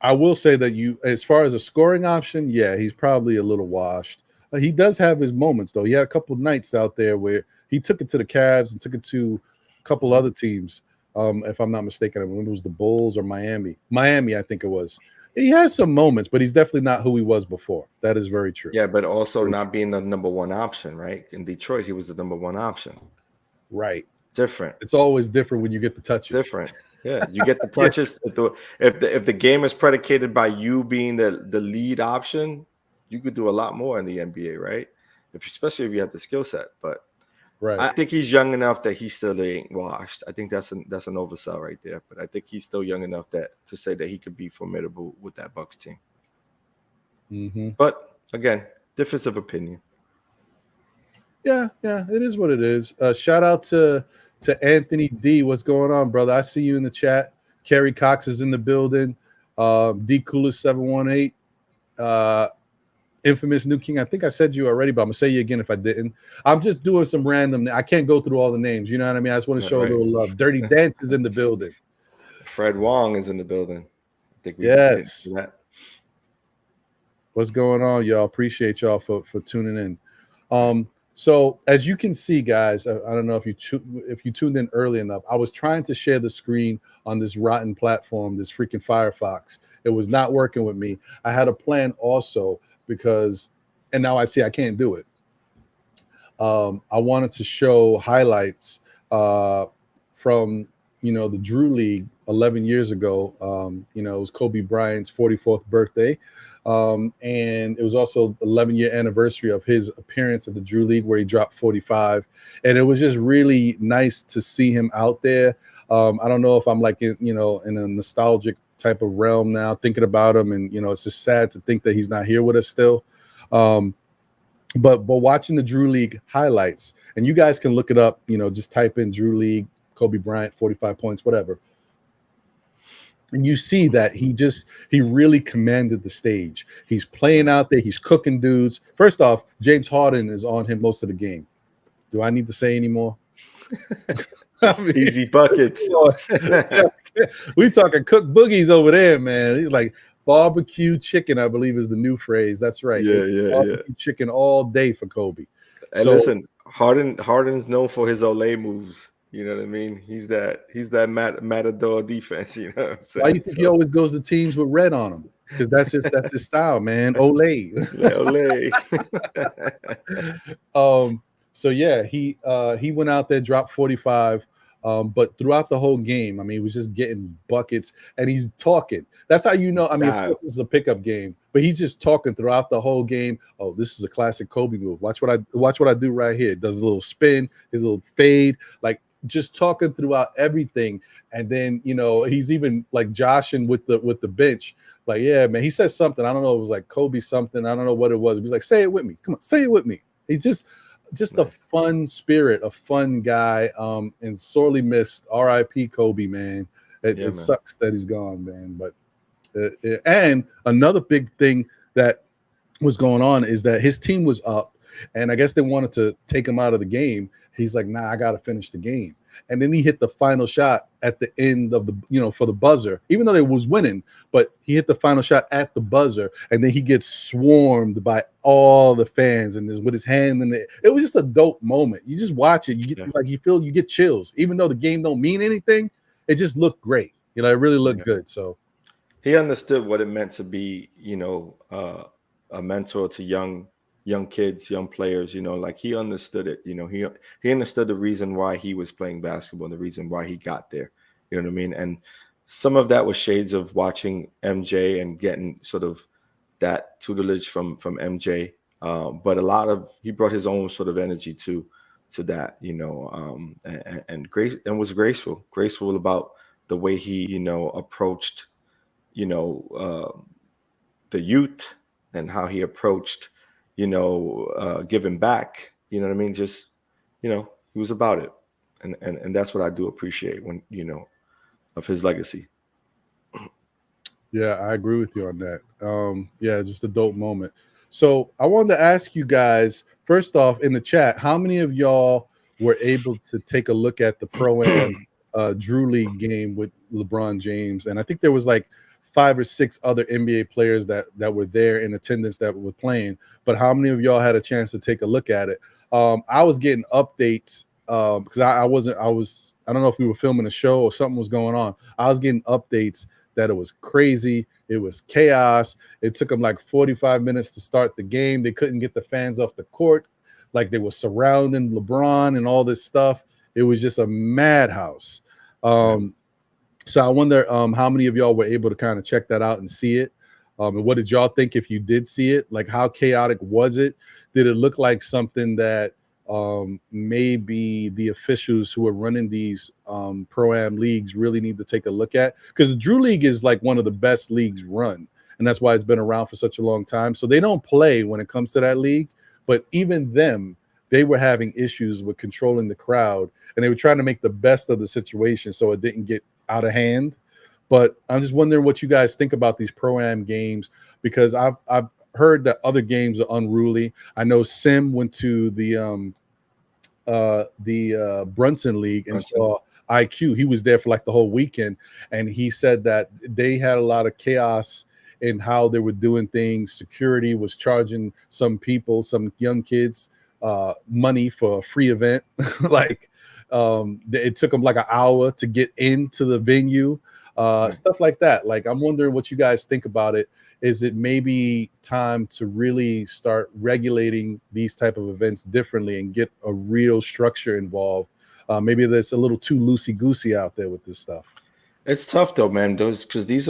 I will say that as far as a scoring option, he's probably a little washed. He does have his moments, though. He had a couple of nights out there where he took it to the Cavs and took it to a couple other teams. If I'm not mistaken, I believe it was the Bulls or Miami. Miami, I think it was. He has some moments, but he's definitely not who he was before. That is very true. Yeah, but also not being the number one option, right? In Detroit, he was the number one option. Right. Different. It's always different when you get the touches. Different. Yeah, you get the touches. If the game is predicated by you being the lead option, you could do a lot more in the NBA, right? Especially if you have the skill set. But Right. I think he's young enough that he still ain't washed. I think that's an oversell right there. But I think he's still young enough to say that he could be formidable with that Bucks team. Mm-hmm. But again, difference of opinion. Yeah, it is what it is. Shout out to Anthony D. What's going on, brother? I see you in the chat. Kerry Cox is in the building. D Coolest 718. Infamous New King. I think I said you already, but I'm gonna say you again if I didn't. I'm just doing some random. I can't go through all the names. You know what I mean? I just want to show a little love. Dirty Dance is in the building. Fred Wong is in the building. I think we yes. That. What's going on, y'all? Appreciate y'all for tuning in. So as you can see, guys, I don't know if you tuned in early enough. I was trying to share the screen on this rotten platform, this freaking Firefox. It was not working with me. I had a plan also because, and now I see I can't do it. I wanted to show highlights from the Drew League 11 years ago. It was Kobe Bryant's 44th birthday. And it was also 11-year anniversary of his appearance at the Drew League where he dropped 45. And it was just really nice to see him out there. I don't know if I'm like, in a nostalgic type of realm now thinking about him. And, it's just sad to think that he's not here with us still. But watching the Drew League highlights, and you guys can look it up, just type in Drew League, Kobe Bryant, 45 points, whatever. And you see that he really commanded the stage. He's playing out there. He's cooking dudes. First off, James Harden is on him most of the game. Do I need to say any more? Easy buckets. We talking cook boogies over there, man. He's like barbecue chicken, I believe is the new phrase. That's right. Yeah. Chicken all day for Kobe. And listen, Harden's known for his Olay moves. You know what I mean? He's that matador defense. You know what I'm saying? Why do you think he always goes to teams with red on him? Because that's his style, man. Olay. Olay. So yeah, he went out there, dropped 45. But throughout the whole game, I mean, he was just getting buckets and he's talking. That's how you know. I mean, of course, this is a pickup game, but he's just talking throughout the whole game. Oh, this is a classic Kobe move. Watch what I do right here. Does a little spin, his little fade, like just talking throughout everything. And then, he's even like joshing with the bench. Like, yeah, man, he says something. I don't know. It was like Kobe something. I don't know what it was. He's like, say it with me. Come on, say it with me. He's just a fun spirit, a fun guy, and sorely missed. R.I.P. Kobe, man. It sucks that he's gone, man. But and another big thing that was going on is that his team was up, and I guess they wanted to take him out of the game. He's like, nah, I got to finish the game. And then he hit the final shot at the end of the, for the buzzer, even though they was winning, but he hit the final shot at the buzzer, and then he gets swarmed by all the fans and with his hand in it. It was just a dope moment. You just watch it. You get you get chills, even though the game don't mean anything. It just looked great. It really looked good. So he understood what it meant to be, a mentor to young kids, young players, like he understood it. He understood the reason why he was playing basketball and the reason why he got there. You know what I mean? And some of that was shades of watching MJ and getting sort of that tutelage from MJ. But a lot of, he brought his own sort of energy to that, and grace, and was graceful about the way he, approached, the youth and how he approached, giving back. You know what I mean? Just, he was about it. And that's what I do appreciate when, of his legacy. Yeah, I agree with you on that. Just a dope moment. So I wanted to ask you guys, first off, in the chat, how many of y'all were able to take a look at the Pro-Am Drew League game with LeBron James? And I think there was like 5 or 6 other NBA players that were there in attendance that were playing. But how many of y'all had a chance to take a look at it? I was getting updates because I don't know if we were filming a show or something was going on. I was getting updates that it was crazy. It was chaos. It took them like 45 minutes to start the game. They couldn't get the fans off the court. Like they were surrounding LeBron and all this stuff. It was just a madhouse. Um, so I wonder how many of y'all were able to kind of check that out and see it. And what did y'all think if you did see it? Like, how chaotic was it? Did it look like something that maybe the officials who are running these pro-am leagues really need to take a look at? Because the Drew League is like one of the best leagues run, and that's why it's been around for such a long time. So they don't play when it comes to that league, but even them, they were having issues with controlling the crowd, and they were trying to make the best of the situation so it didn't get out of hand. But I'm just wondering what you guys think about these pro-am games, because I've heard that other games are unruly. I know Sim went to the Brunson League and saw IQ. He was there for like the whole weekend, and he said that they had a lot of chaos in how they were doing things. Security was charging some people, some young kids, money for a free event. Like it took them like an hour to get into the venue. Stuff like that. Like, I'm wondering what you guys think about it. Is it maybe time to really start regulating these type of events differently and get a real structure involved? Maybe there's a little too loosey-goosey out there with this stuff. It's tough though, man. Those because these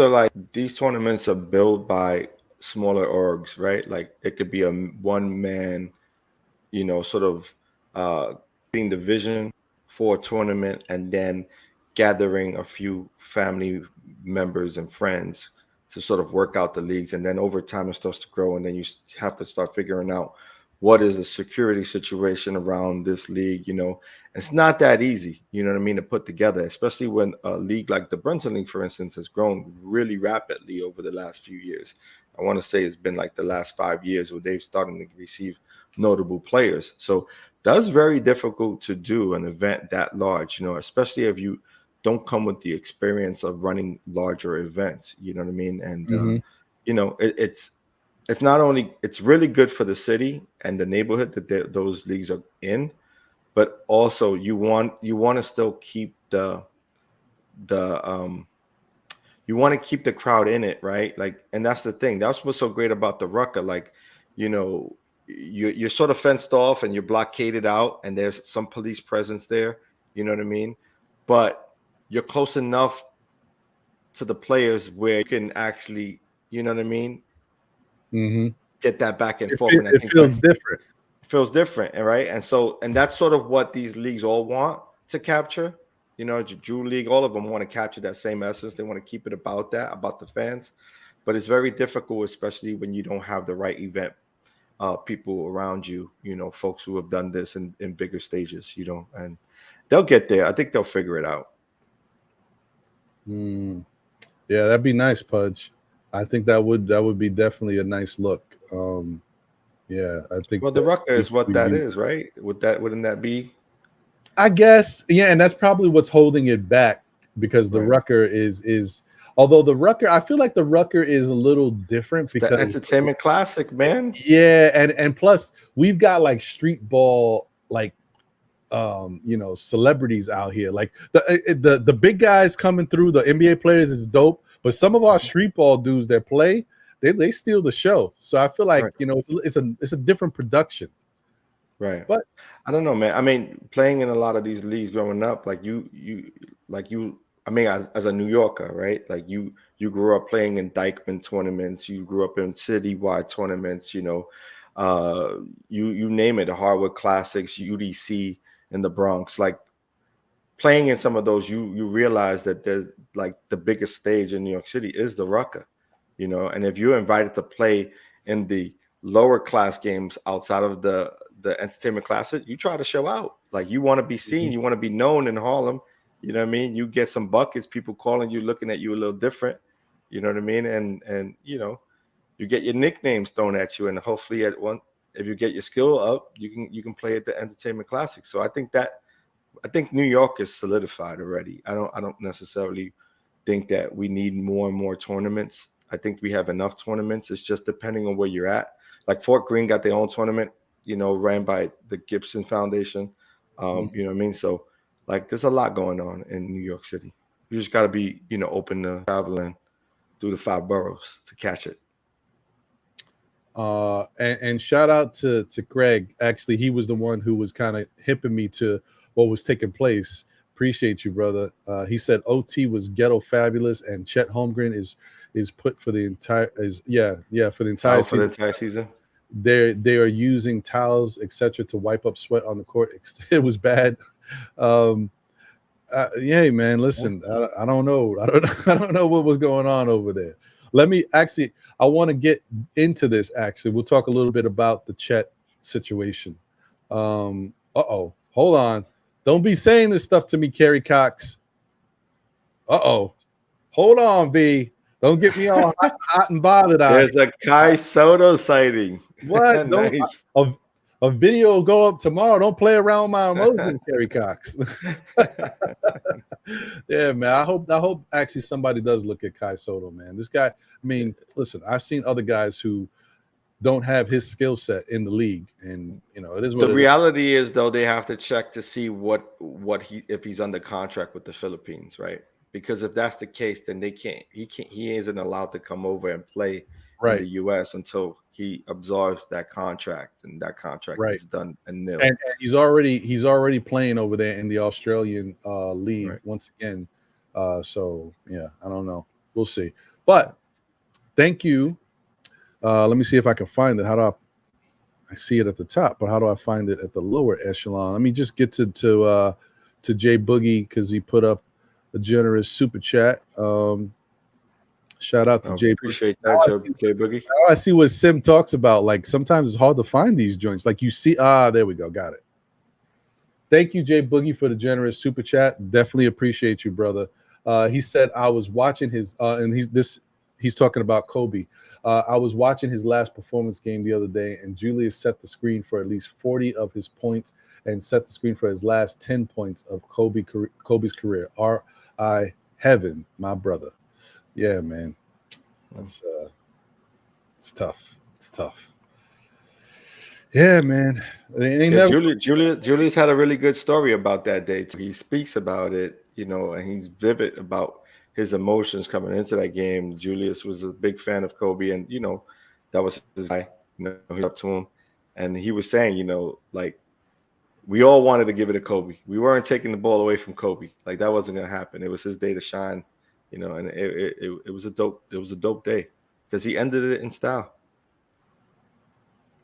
tournaments are built by smaller orgs, right? Like it could be a one man, sort of being division for a tournament and then gathering a few family members and friends to sort of work out the leagues. And then over time it starts to grow, and then you have to start figuring out what is the security situation around this league. It's not that easy, you know what I mean, to put together, especially when a league like the Brunson League, for instance, has grown really rapidly over the last few years. I want to say it's been like the last 5 years where they've started to receive notable players. So that's very difficult to do an event that large, especially if you don't come with the experience of running larger events, you know what I mean? And it's not only, it's really good for the city and the neighborhood that those leagues are in, but also you want to still keep the you want to keep the crowd in it, right? Like, and that's the thing. That's what's so great about the Rucker. Like, you're sort of fenced off and you're blockaded out, and there's some police presence there. You know what I mean? But you're close enough to the players where you can actually, you know what I mean, get that back and forth. And I think feels different. It feels different, right? And that's sort of what these leagues all want to capture. Drew League, all of them want to capture that same essence. They want to keep it about that, about the fans. But it's very difficult, especially when you don't have the right event people around you, folks who have done this in bigger stages, and they'll get there. I think they'll figure it out. Yeah, that'd be nice, Pudge. I think that would be definitely a nice look. Yeah, I think. Well, the Rucker is what that is, right? Wouldn't that be? I guess, yeah, and that's probably what's holding it back, because the Rucker is although the Rucker, I feel like the Rucker is a little different it's because the entertainment classic, man. Yeah, and plus we've got like street ball, like celebrities out here. Like the big guys coming through, the NBA players is dope, but some of our street ball dudes that play, they steal the show. So I feel like it's a different production. Right. But I don't know, man. I mean, playing in a lot of these leagues growing up, like I mean, as a New Yorker, right? Like you grew up playing in Dykeman tournaments, you grew up in citywide tournaments, you name it, the Hardwood Classics, UDC in the Bronx. Like playing in some of those, you realize that there's like the biggest stage in New York City is the Rucker, and if you're invited to play in the lower class games outside of the entertainment classes, you try to show out. Like you want to be seen, you want to be known in Harlem. You know what I mean? You get some buckets, people calling you, looking at you a little different. You know what I mean? And you get your nicknames thrown at you, and hopefully if you get your skill up, you can play at the entertainment classics. So I think New York is solidified already. I don't necessarily think that we need more and more tournaments. I think we have enough tournaments. It's just depending on where you're at. Like Fort Greene got their own tournament, ran by the Gibson Foundation. You know what I mean? So like there's a lot going on in New York City. You just got to be, open to traveling through the 5 boroughs to catch it. And shout out to Craig. Actually, he was the one who was kind of hipping me to what was taking place. Appreciate you, brother. He said OT was ghetto fabulous, and Chet Holmgren is put for the entire for the entire Out for season. the entire season. They are using towels, etc., to wipe up sweat on the court. It was bad. Yeah, man. Listen, I don't know. I don't know what was going on over there. I want to get into this. Actually, we'll talk a little bit about the Chet situation. Hold on. Don't be saying this stuff to me, Kerry Cox. Hold on, V. Don't get me all hot and bothered. There's a Kai Soto sighting. What? Nice. A video will go up tomorrow. Don't play around with my emotions, Kerry Cox. Yeah, man. I hope actually somebody does look at Kai Soto, man. This guy, I mean, listen, I've seen other guys who don't have his skill set in the league, and it is what the reality is, though, they have to check to see if he's under contract with the Philippines, right? Because if that's the case, then he isn't allowed to come over and play in the US until he absorbs that contract, and that contract is done and nil. And he's already playing over there in the Australian league once again. So yeah, I don't know. We'll see. But thank you. Let me see if I can find it. How do I see it at the top, but how do I find it at the lower echelon? Let me just get to Jay Boogie, because he put up a generous super chat. Shout out to Jay. Appreciate that, Jay Boogie. Now I see what Sim talks about. Like, sometimes it's hard to find these joints. Like, you see, there we go. Got it. Thank you, Jay Boogie, for the generous super chat. Definitely appreciate you, brother. He said, I was watching his and he's talking about Kobe. I was watching his last performance game the other day, and Julius set the screen for at least 40 of his points and set the screen for his last 10 points of Kobe's career. R.I. Heaven, my brother. Yeah, man. That's it's tough. It's tough. Yeah, man. Julius had a really good story about that day. He speaks about it, and he's vivid about his emotions coming into that game. Julius was a big fan of Kobe, and that was his guy. He up to him, and he was saying, like, we all wanted to give it to Kobe. We weren't taking the ball away from Kobe. Like, that wasn't gonna happen. It was his day to shine, and it was a dope day because he ended it in style.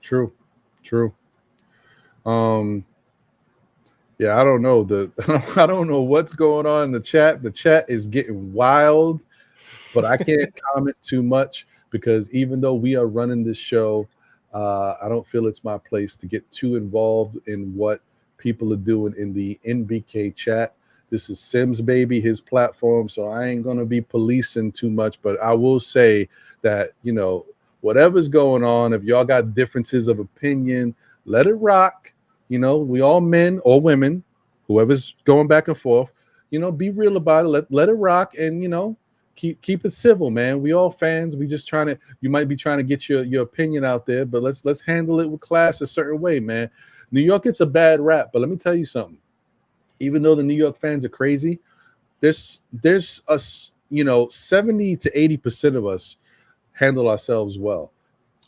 True. Yeah, I don't know. I don't know what's going on in the chat. The chat is getting wild, but I can't comment too much because even though we are running this show, I don't feel it's my place to get too involved in what people are doing in the NBK chat. This is Sim's baby, his platform, so I ain't gonna be policing too much. But I will say that whatever's going on, if y'all got differences of opinion, let it rock. We all men or women, whoever's going back and forth, be real about it. Let it rock, and keep it civil, man. We all fans. We just you might be trying to get your opinion out there, but let's handle it with class a certain way, man. New York gets a bad rap, but let me tell you something. Even though the New York fans are crazy, there's us, 70 to 80% of us handle ourselves well.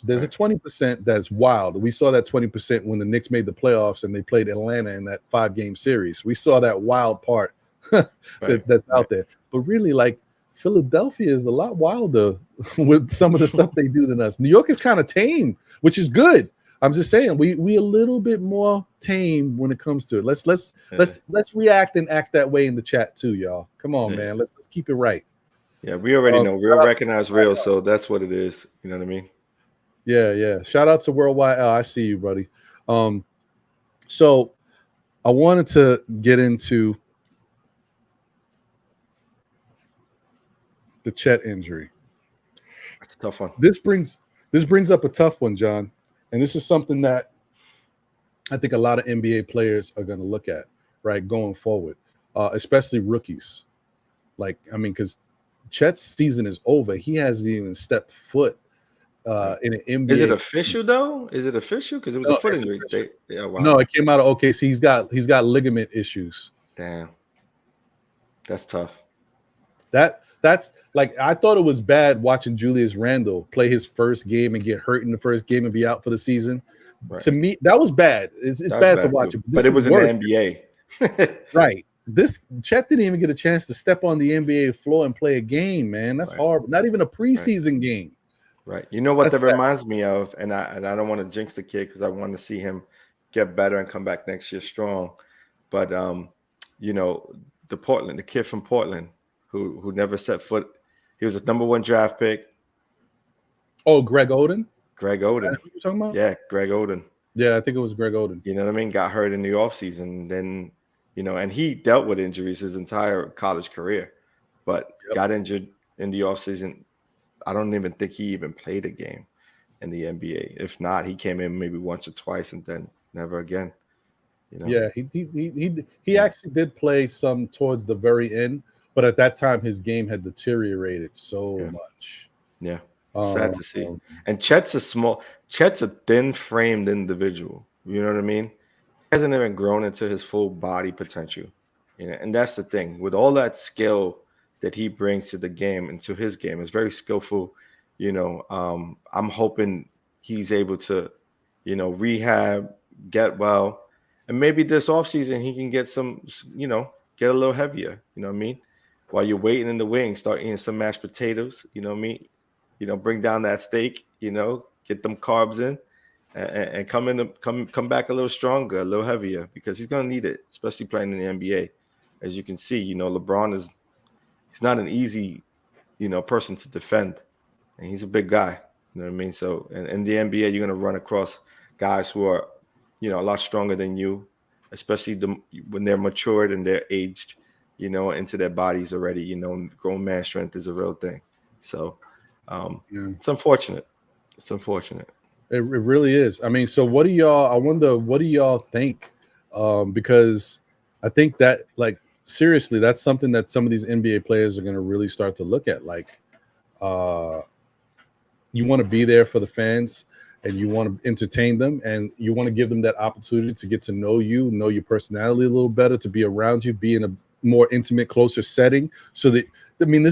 There's a 20% that's wild. We saw that 20% when the Knicks made the playoffs and they played Atlanta in that 5-game series. We saw that wild part that's out there. But really, like, Philadelphia is a lot wilder with some of the stuff they do than us. New York is kind of tame, which is good. I'm just saying we a little bit more tame when it comes to it. Let's react and act that way in the chat too, y'all. Come on, man. Let's keep it right. Yeah, we already know. Real recognize real, so that's what it is. You know what I mean? Yeah. Shout out to Worldwide L. I see you, buddy. So I wanted to get into the Chet injury. That's a tough one. This brings up a tough one, John. And this is something that I think a lot of NBA players are going to look at, right, going forward, especially rookies. Like, I mean, because Chet's season is over. He hasn't even stepped foot in an NBA. Is it official though? Is it official? Because it was a foot injury. Wow. No, it came out of OKC. He's got ligament issues. Damn, that's tough. That's like, I thought it was bad watching Julius Randle play his first game and get hurt in the first game and be out for the season. Right. To me, that was bad. It's bad to watch it. But it was in the NBA. Right. This Chet didn't even get a chance to step on the NBA floor and play a game, man. That's horrible. Not even a preseason game. Right. You know what That's that reminds me of, and I don't want to jinx the kid because I want to see him get better and come back next year strong. But you know, the kid from Portland who never set foot. He was a #1 draft pick. Oh, Greg Oden. Greg Oden. What you talking about? Yeah, Greg Oden. Yeah, I think it was Greg Oden. You know what I mean? Got hurt in the offseason. Then, you know, and he dealt with injuries his entire college career, but got injured in the offseason. I don't even think he even played a game in the NBA. If not, he came in maybe once or twice and then never again. You know? Yeah, he actually did play some towards the very end, but at that time his game had deteriorated so much. Yeah. Sad to see. And Chet's a thin-framed individual. You know what I mean? He hasn't even grown into his full body potential. You know, and that's the thing. With all that skill that he brings to the game and to his game, is very skillful. You know, I'm hoping he's able to, you know, rehab, get well, and maybe this offseason he can get some, you know, get a little heavier. You know what I mean? While you're waiting in the wings, start eating some mashed potatoes. You know what I mean? You know, bring down that steak, you know, get them carbs in and come back a little stronger, a little heavier, because he's going to need it, especially playing in the NBA. As you can see, you know, LeBron he's not an easy, you know, person to defend, and he's a big guy. You know what I mean? So in the NBA, you're going to run across guys who are, you know, a lot stronger than you, especially when they're matured and they're aged, you know, into their bodies already. You know, grown man strength is a real thing. So it's unfortunate. It's unfortunate. It really is. I mean, so what do y'all? I wonder, what do y'all think? Because I think that, like, seriously, that's something that some of these NBA players are going to really start to look at. Like, you want to be there for the fans, and you want to entertain them, and you want to give them that opportunity to get to know you, know your personality a little better, to be around you, be in a more intimate, closer setting. So that, I mean,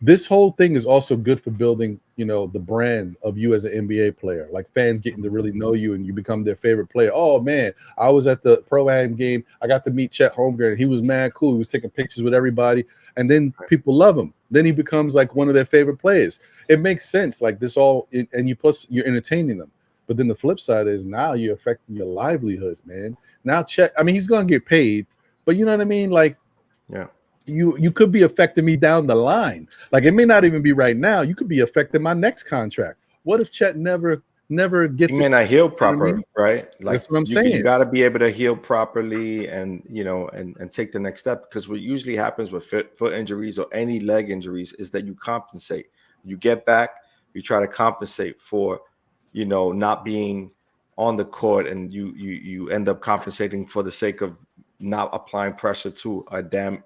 this whole thing is also good for building, you know, the brand of you as an NBA player, like fans getting to really know you and you become their favorite player. Oh man, I was at the Pro-Am game. I got to meet Chet Holmgren. He was mad cool. He was taking pictures with everybody. And then people love him. Then he becomes like one of their favorite players. It makes sense. Like this all, and you're entertaining them. But then the flip side is now you're affecting your livelihood, man. Now Chet, I mean, he's going to get paid, but you know what I mean? Like, yeah. You could be affecting me down the line. Like, it may not even be right now. You could be affecting my next contract. What if Chet never gets? He may not heal proper, right? Like, that's what I'm saying. You got to be able to heal properly, and you know, and take the next step. Because what usually happens with foot injuries or any leg injuries is that you compensate. You get back, you try to compensate for, you know, not being on the court, and you end up compensating for the sake of not applying pressure to an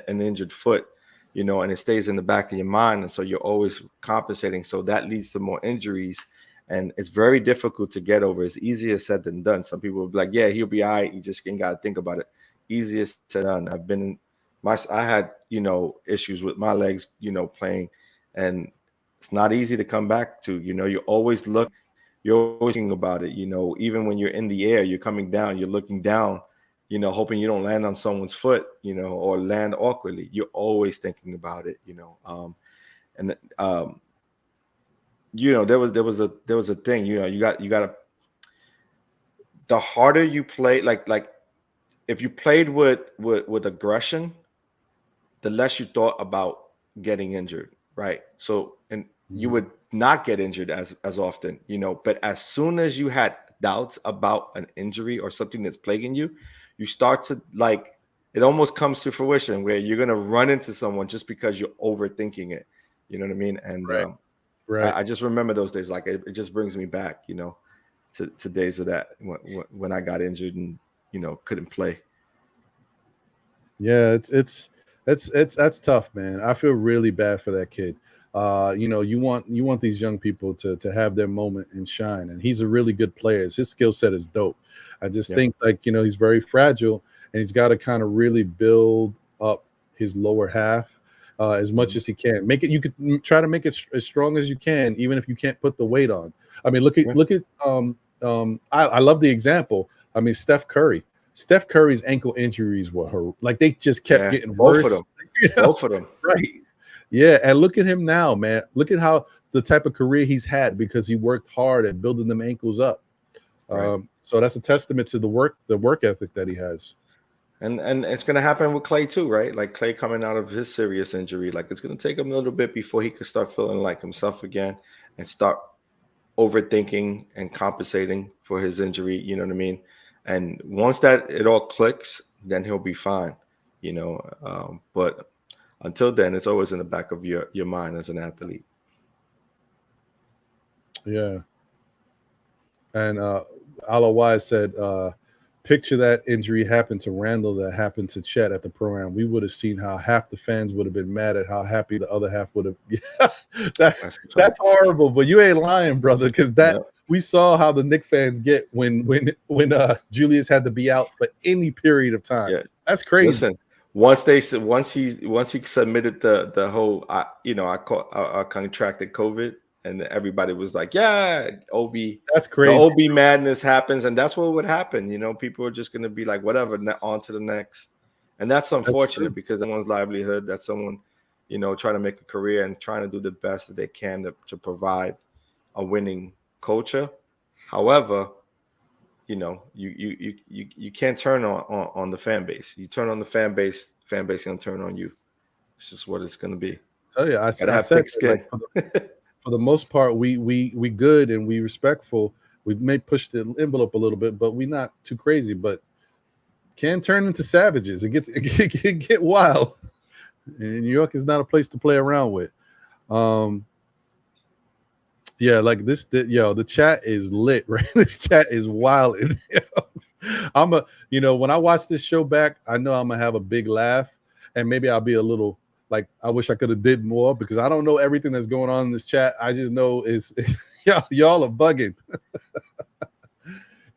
injured foot, you know, and it stays in the back of your mind. And so you're always compensating. So that leads to more injuries, and it's very difficult to get over. It's easier said than done. Some people will be like, yeah, he'll be all right. You just ain't got to think about it. Easier said than done. I had, you know, issues with my legs, you know, playing, and it's not easy to come back to. You know, you're always thinking about it, you know, even when you're in the air, you're coming down, you're looking down, you know, hoping you don't land on someone's foot, you know, or land awkwardly. You're always thinking about it, you know. You know, there was a thing, you know, you got to, the harder you play, like if you played with aggression, the less you thought about getting injured, right? So, and you would not get injured as often, you know, but as soon as you had doubts about an injury or something that's plaguing you, you start to, like, it almost comes to fruition where you're going to run into someone just because you're overthinking it. You know what I mean? And right. I just remember those days. Like, it just brings me back, you know, to days of that when I got injured and, you know, couldn't play. Yeah, that's tough, man. I feel really bad for that kid. You know, you want these young people to have their moment and shine, and he's a really good player. His skill set is dope. I just think, like, you know, he's very fragile, and he's got to kind of really build up his lower half as much as he can. Make it. You could try to make it as strong as you can, even if you can't put the weight on. I mean, look at I love the example. I mean, Steph Curry. Steph Curry's ankle injuries were like they just kept getting both worse. of them. Both of them. Right. Yeah, and look at him now, man. Look at how the type of career he's had because he worked hard at building them ankles up. Right. So that's a testament to the work ethic that he has. And it's going to happen with Clay too, right? Like Clay coming out of his serious injury, like it's going to take him a little bit before he could start feeling like himself again and start overthinking and compensating for his injury. You know what I mean? And once that it all clicks, then he'll be fine. But until then, it's always in the back of your mind as an athlete. Yeah. And Ala Wise said, picture that injury happened to Randall that happened to Chet at the Pro-Am. We would have seen how half the fans would have been mad at how happy the other half would have. Yeah, that's horrible, but you ain't lying, brother, because we saw how the Knicks fans get when Julius had to be out for any period of time. Yeah. That's crazy. Listen, once he submitted the whole, I contracted COVID. And everybody was like, yeah, OB. That's crazy. The OB madness happens. And that's what would happen. People are just going to be like, whatever, on to the next. And that's unfortunate because someone's livelihood, that's someone, trying to make a career and trying to do the best that they can to provide a winning culture. However, you can't turn on the fan base. You turn on the fan base going to turn on you. It's just what it's going to be. So, yeah, I said skin. For the most part, we good and we respectful. We may push the envelope a little bit, but we not too crazy. But can turn into savages. It can get wild. And New York is not a place to play around with. Yeah, like the chat is lit, right? This chat is wild. When I watch this show back, I know I'm gonna have a big laugh, and maybe I'll be a little. Like, I wish I could have did more because I don't know everything that's going on in this chat. I just know y'all are bugging.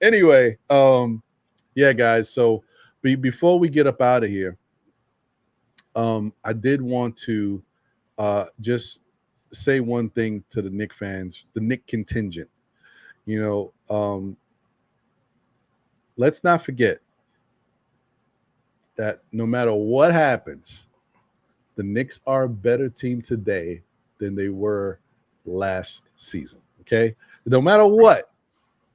Anyway, yeah, guys. So before we get up out of here, I did want to just say one thing to the Knicks fans, the Knicks contingent. Let's not forget that no matter what happens, the Knicks are a better team today than they were last season, okay? No matter what,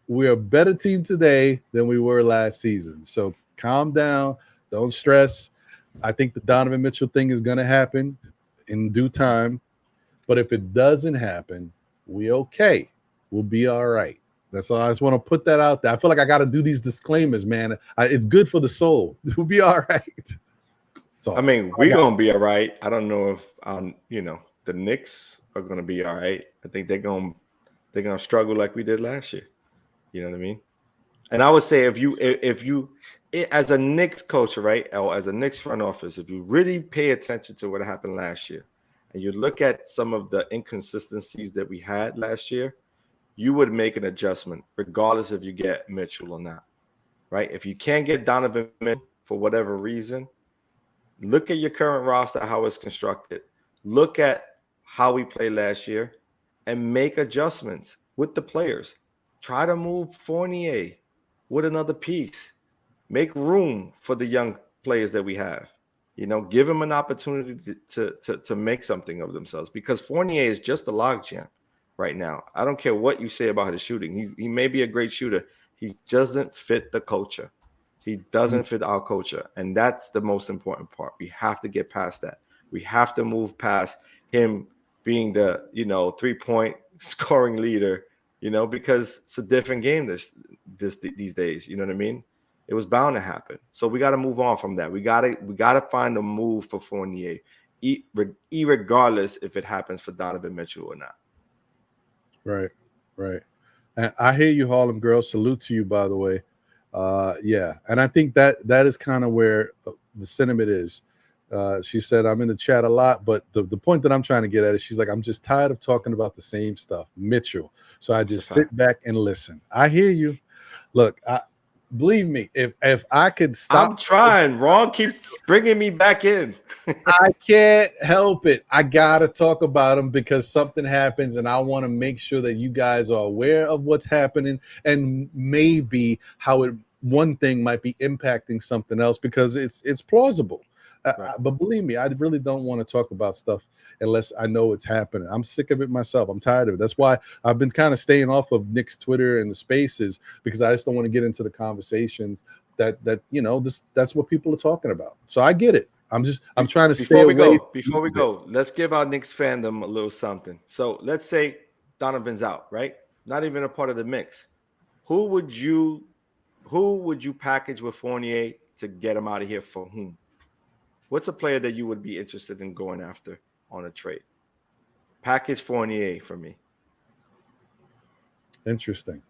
we're a better team today than we were last season. So calm down. Don't stress. I think the Donovan Mitchell thing is going to happen in due time. But if it doesn't happen, we're okay. We'll be all right. That's all. I just want to put that out there. I feel like I got to do these disclaimers, man. It's good for the soul. We'll be all right. So, I mean, we're going to be all right. I don't know if, the Knicks are going to be all right. I think they're going to struggle like we did last year. You know what I mean? And I would say if you as a Knicks coach, right, or as a Knicks front office, if you really pay attention to what happened last year and you look at some of the inconsistencies that we had last year, you would make an adjustment regardless if you get Mitchell or not, right? If you can't get Donovan for whatever reason, look at your current roster, how it's constructed. Look at how we played last year and make adjustments with the players. Try to move Fournier with another piece. Make room for the young players that we have. Give them an opportunity to make something of themselves because Fournier is just a logjam right now. I don't care what you say about his shooting. He may be a great shooter. He doesn't fit the culture. He doesn't fit our culture. And that's the most important part. We have to get past that. We have to move past him being the, 3-point scoring leader, because it's a different game these days. You know what I mean? It was bound to happen. So we got to move on from that. We got to find a move for Fournier, regardless if it happens for Donovan Mitchell or not. Right. And I hear you, Harlem girl. Salute to you, by the way. Yeah, and I think that is kind of where the sentiment is. She said, I'm in the chat a lot, but the point that I'm trying to get at is she's like, I'm just tired of talking about the same stuff, Mitchell. So I just sit back and listen. I hear you. Look, believe me, if I could stop. I'm trying. Ron keeps bringing me back in. I can't help it. I got to talk about them because something happens, and I want to make sure that you guys are aware of what's happening and maybe how it one thing might be impacting something else because it's plausible. Right. But believe me, I really don't want to talk about stuff unless I know it's happening. I'm sick of it myself. I'm tired of it. That's why I've been kind of staying off of Knicks Twitter and the spaces, because I just don't want to get into the conversations that that's what people are talking about. So I get it. I'm trying to stay away. Before we go, let's give our Knicks fandom a little something. So let's say Donovan's out, right? Not even a part of the mix. Who would you package with Fournier to get him out of here for whom? What's a player that you would be interested in going after on a trade? Package Fournier for me. Interesting.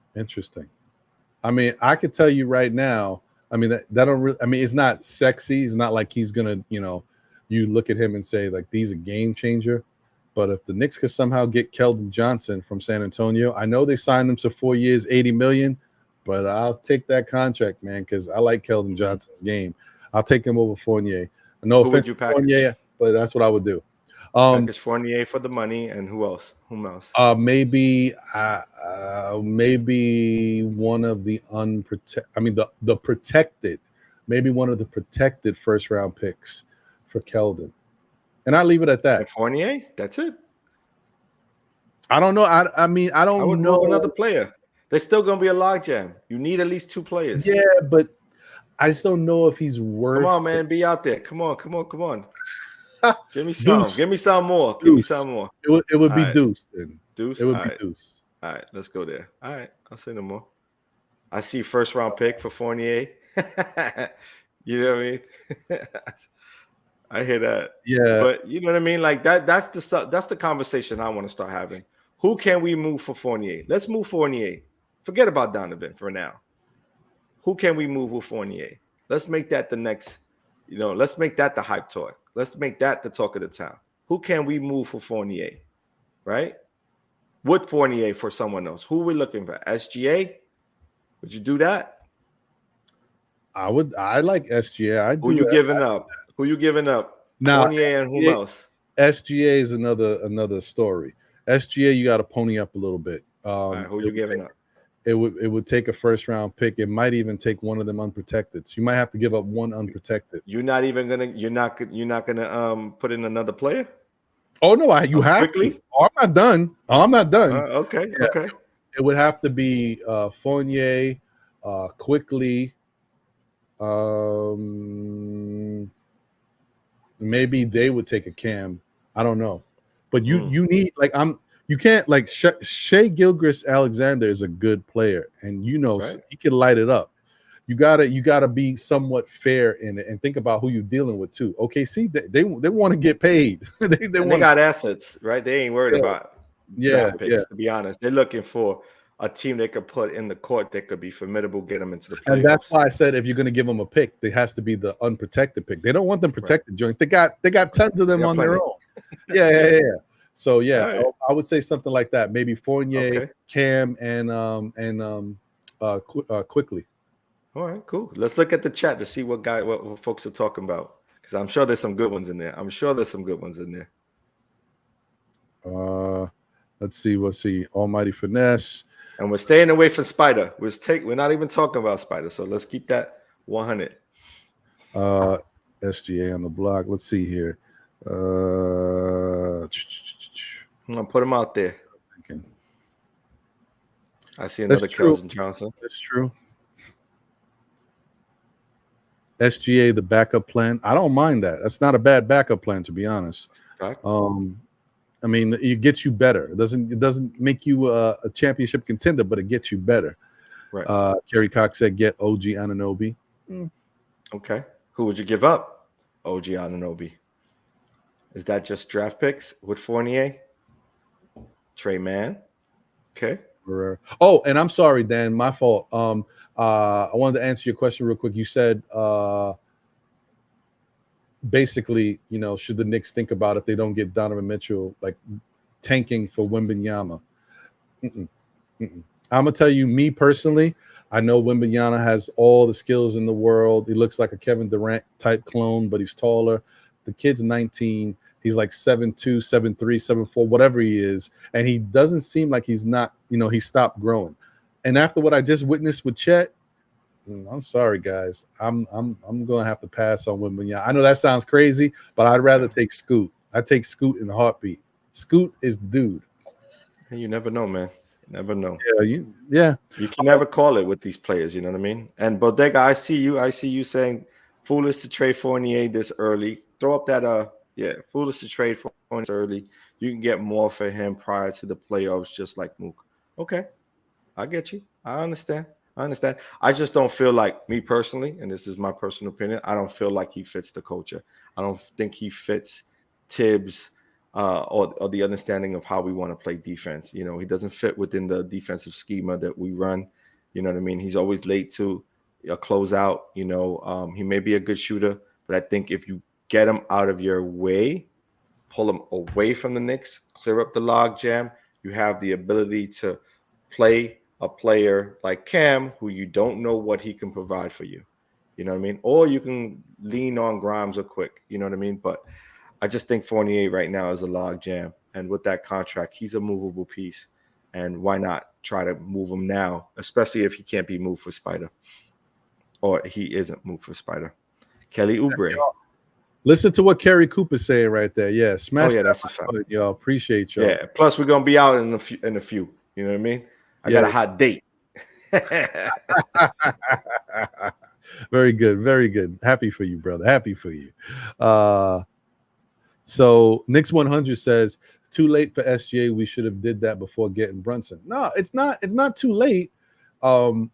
I mean, I could tell you right now. I mean, that don't really. I mean, it's not sexy. It's not like he's gonna, you look at him and say like he's a game changer. But if the Knicks could somehow get Keldon Johnson from San Antonio, I know they signed him to 4 years, $80 million, but I'll take that contract, man, because I like Keldon Johnson's game. I'll take him over Fournier. No offense to Fournier, but that's what I would do. Package Fournier for the money, and who else? Maybe one of the the protected, maybe one of the protected first round picks for Keldon, and I leave it at that. And Fournier, that's it. I don't know. I mean, I don't know another player. There's still gonna be a logjam. You need at least 2 players. Yeah, but I just don't know if he's worth. Come on, man, be out there. Come on. Give me some. Deuce. Give me some more. Deuce. Give me some more. It would be Deuce then. Deuce. It would be Deuce. All right, let's go there. All right, I'll say no more. I see first round pick for Fournier. You know what I mean? I hear that. Yeah. But you know what I mean? Like that's the stuff. That's the conversation I want to start having. Who can we move for Fournier? Let's move Fournier. Forget about Donovan for now. Who can we move with Fournier? Let's make that the next, let's make that the hype talk. Let's make that the talk of the town. Who can we move for Fournier? Right? With Fournier for someone else. Who are we looking for? SGA? Would you do that? I would. I like SGA. Who you giving up? Who you giving up? Now, Fournier and who else? SGA is another story. SGA, you got to pony up a little bit. All right, who you giving up? It would take a first round pick. It might even take one of them unprotected. So you might have to give up one unprotected. You're not gonna put in another player? Oh no, you have quickly? To. Oh, I'm not done. Okay. Yeah. Okay. It would have to be Fournier, quickly. Maybe they would take a Cam. I don't know, but you need you can't like Shai Gilgeous-Alexander is a good player, and right? He can light it up. You gotta be somewhat fair in it and think about who you're dealing with too. Okay, see, they want to get paid. they got assets, right? They ain't worried about draft picks. To be honest, they're looking for a team they could put in the court that could be formidable, get them into the playoffs. And that's why I said if you're going to give them a pick, it has to be the unprotected pick. They don't want them protected joints. They got tons of them on their own. Yeah. So right. I would say something like that. Maybe Fournier, Cam, and quickly. All right, cool. Let's look at the chat to see what folks are talking about, because I'm sure there's some good ones in there. Let's see. Almighty Finesse. And we're staying away from Spida. We're not even talking about Spida. So let's keep that 100. SGA on the block. Let's see here. I'm gonna put him out there. Okay. I see another Keldon Johnson. That's true. SGA, the backup plan. I don't mind that. That's not a bad backup plan, to be honest. Okay. I mean, it gets you better. It doesn't make you a championship contender, but it gets you better. Right. Kerry Cox said, "Get OG Anunoby." Okay. Who would you give up? OG Anunoby. Is that just draft picks with Fournier? Trey Mann. Okay. Oh, and I'm sorry, Dan. My fault. I wanted to answer your question real quick. You said, basically, should the Knicks think about if they don't get Donovan Mitchell, like tanking for Wembanyama? I'm gonna tell you, me personally, I know Wembanyama has all the skills in the world. He looks like a Kevin Durant type clone, but he's taller. The kid's 19. He's like 7'2", 7'3", 7'4", whatever he is, and he doesn't seem like he's not. He stopped growing. And after what I just witnessed with Chet, I'm sorry, guys. I'm gonna have to pass on Wembanyama. I know that sounds crazy, but I'd rather take Scoot. I take Scoot in a heartbeat. Scoot is the dude. You never know, man. You never know. Yeah. You can never call it with these players. You know what I mean? And Bodega, I see you. I see you saying foolish to trade Fournier this early. Throw up that foolish to trade Fournier this early. You can get more for him prior to the playoffs, just like Mook. Okay, I get you. I understand. I just don't feel like, me personally, and this is my personal opinion, I don't feel like he fits the culture. I don't think he fits Tibbs or the understanding of how we want to play defense. You know, he doesn't fit within the defensive schema that we run. You know what I mean? He's always late to a closeout. You know, he may be a good shooter, but I think if you get him out of your way, pull him away from the Knicks, clear up the log jam, you have the ability to play a player like Cam, who you don't know what he can provide for you. You know what I mean? Or you can lean on Grimes or Quick. You know what I mean? But I just think Fournier right now is a log jam. And with that contract, he's a movable piece. And why not try to move him now, especially if he can't be moved for Spida, or he isn't moved for Spida. Kelly Oubre. Listen to what Kerry Cooper's saying right there. Yeah, smash that's a fact. Y'all. Appreciate y'all. Yeah, plus we're going to be out in a few. You know what I mean? I got a hot date. Very good. Very good. Happy for you, brother. Happy for you. So Knicks 100 says, too late for SGA. We should have did that before getting Brunson. No, it's not. It's not too late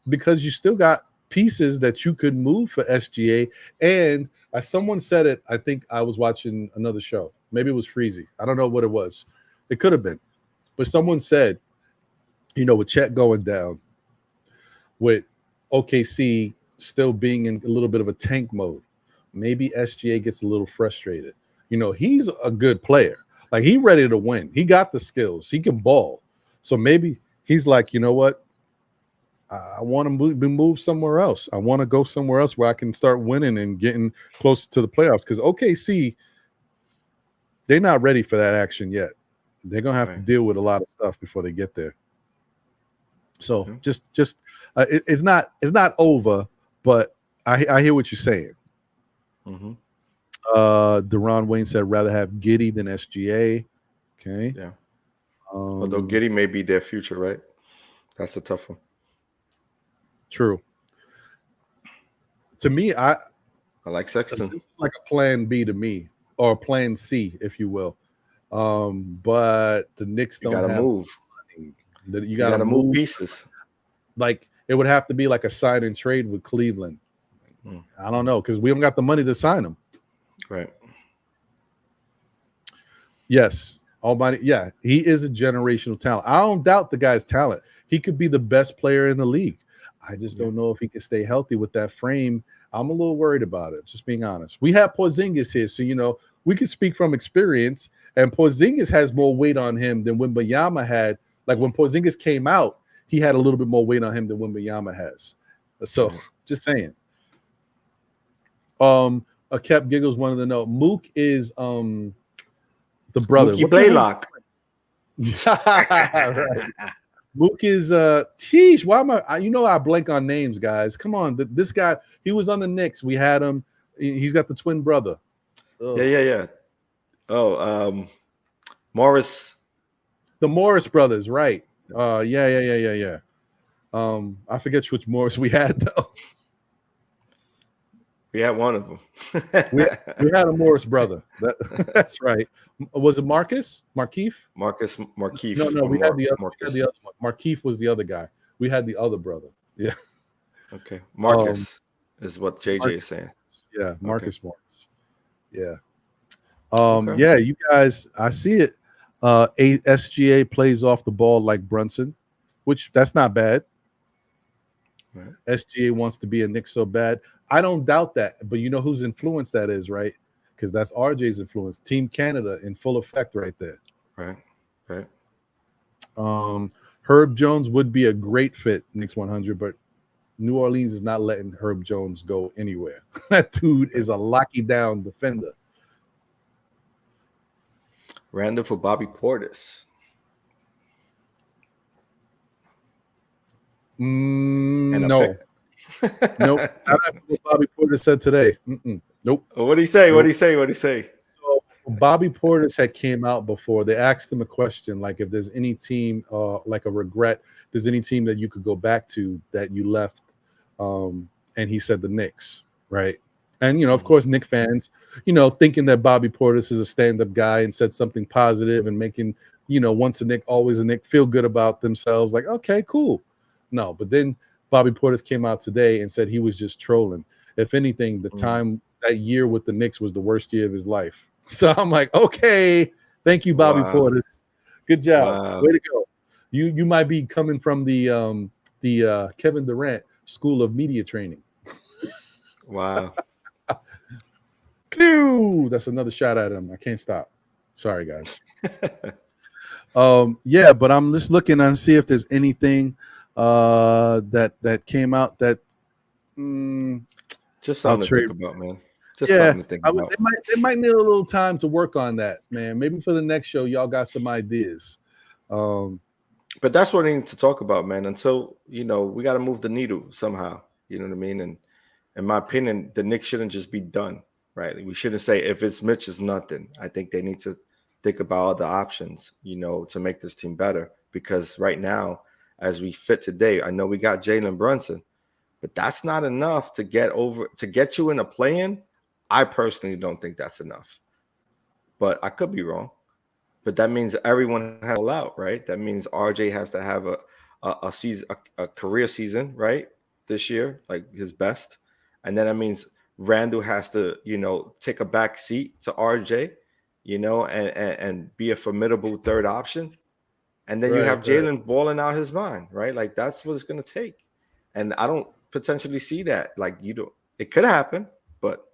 because you still got pieces that you could move for SGA. And as someone said it, I think I was watching another show. Maybe it was Freezy. I don't know what it was. It could have been. But someone said, you know, with Chet going down, with OKC still being in a little bit of a tank mode, maybe SGA gets a little frustrated. You know, he's a good player. Like, he ready to win. He got the skills. He can ball. So maybe he's like, you know what? I want to be moved somewhere else. I want to go somewhere else where I can start winning and getting closer to the playoffs. Because OKC, they're not ready for that action yet. They're going to have to deal with a lot of stuff before they get there. So it's not over, but I hear what you're saying. Deron Wayne said rather have Giddey than SGA. Okay. Yeah. Although Giddey may be their future, right? That's a tough one. True. To me, I like Sexton. This is like a plan B to me, or a plan C, if you will. But the Knicks don't have move. You got to move pieces. Like, it would have to be like a sign and trade with Cleveland. I don't know, because we haven't got the money to sign him. Right. Yes. Almighty. Yeah, he is a generational talent. I don't doubt the guy's talent. He could be the best player in the league. I just don't know if he can stay healthy with that frame. I'm a little worried about it, just being honest. We have Porzingis here, so, you know, we can speak from experience. And Porzingis has more weight on him than Wembanyama had. Like, when Porzingis came out, he had a little bit more weight on him than Wembanyama has. So, just saying. A Cap Giggles wanted to know, Mook is the brother. Mookie Blaylock. Right. Mook is Teesh. Why am I? You know, I blank on names, guys. Come on, this guy. He was on the Knicks. We had him. He's got the twin brother. Ugh. Yeah. Oh, Morris. The Morris brothers, right? Yeah. I forget which Morris we had though. We had one of them. we had a Morris brother. That's right. Was it Marcus? Markeith? Markeith. No, we had the other one. Markeith was the other guy. We had the other brother. Yeah. Okay. Marcus is what JJ Marcus is saying. Yeah, Marcus Morris. Yeah. Yeah, you guys, I see it. SGA plays off the ball like Brunson, which that's not bad. Right. SGA wants to be a Knick so bad. I don't doubt that, but you know whose influence that is, right? Because that's RJ's influence. Team Canada in full effect right there. Right. Herb Jones would be a great fit, Knicks 100, but New Orleans is not letting Herb Jones go anywhere. That dude is a locky down defender. Randall for Bobby Portis. No. Nope. Not after what Bobby Portis said today. Nope. What did he say? Nope. What did he say? What did he say? So Bobby Portis had came out before. They asked him a question like if there's any team like a regret, if there's any team that you could go back to that you left. And he said the Knicks, right? And, of course, Knicks fans, thinking that Bobby Portis is a stand-up guy and said something positive and making, once a Knick, always a Knick feel good about themselves. Like, okay, cool. No, but then Bobby Portis came out today and said he was just trolling. If anything, the time that year with the Knicks was the worst year of his life. So I'm like, okay, thank you, Bobby Portis. Good job. Way to go. You might be coming from the Kevin Durant School of Media Training. Wow. That's another shot at him. I can't stop. Sorry, guys. Yeah, but I'm just looking and see if there's anything that came out that just something to think about, man. Just something to think about. They might need a little time to work on that, man. Maybe for the next show, y'all got some ideas. But that's what we need to talk about, man. Until we got to move the needle somehow. You know what I mean? And in my opinion, the Knicks shouldn't just be done, right? We shouldn't say if it's Mitch, it's nothing. I think they need to think about other options, to make this team better. Because right now, as we fit today, I know we got Jalen Brunson, but that's not enough to get you in a play-in. I personally don't think that's enough. But I could be wrong. But that means everyone has to all out, right? That means RJ has to have a season, a career season, right? This year, like his best. And then that means Randall has to, take a back seat to RJ, and be a formidable third option. And then you have Jalen balling out his mind, right? Like that's what it's going to take. And I don't potentially see that. Like it could happen, but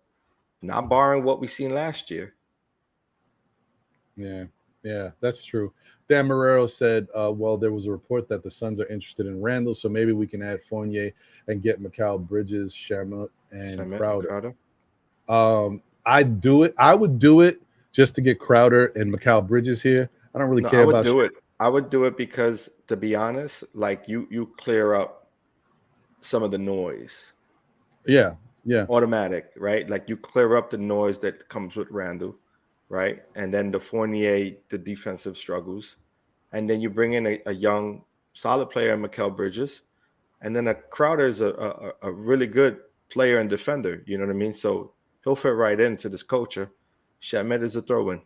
not barring what we seen last year. Yeah, that's true. Dan Marrero said, well, there was a report that the Suns are interested in Randall, so maybe we can add Fournier and get Mikal Bridges, Shamet, and Crowder. I'd do it. I would do it just to get Crowder and Mikal Bridges here. I don't really care about it. I would do it because, to be honest, like you clear up some of the noise. Yeah. Automatic, right? Like you clear up the noise that comes with Randall. Right. And then the Fournier, the defensive struggles. And then you bring in a young, solid player, Mikal Bridges. And then a Crowder is a really good player and defender. You know what I mean? So he'll fit right into this culture. Shamet is a throw-in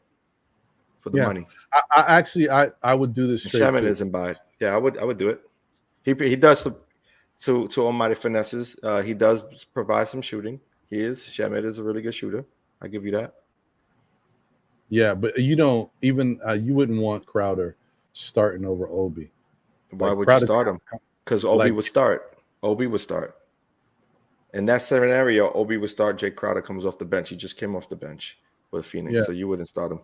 for the money. I would do this. Shamet isn't bad. Yeah, I would do it. He does to almighty finesses. He does provide some shooting. Shamet is a really good shooter. I give you that. Yeah, but you don't even you wouldn't want Crowder starting over Obi. Why would you start him? Because Obi would start. Obi would start. In that scenario, Obi would start. Jay Crowder comes off the bench. He just came off the bench with Phoenix, so you wouldn't start him.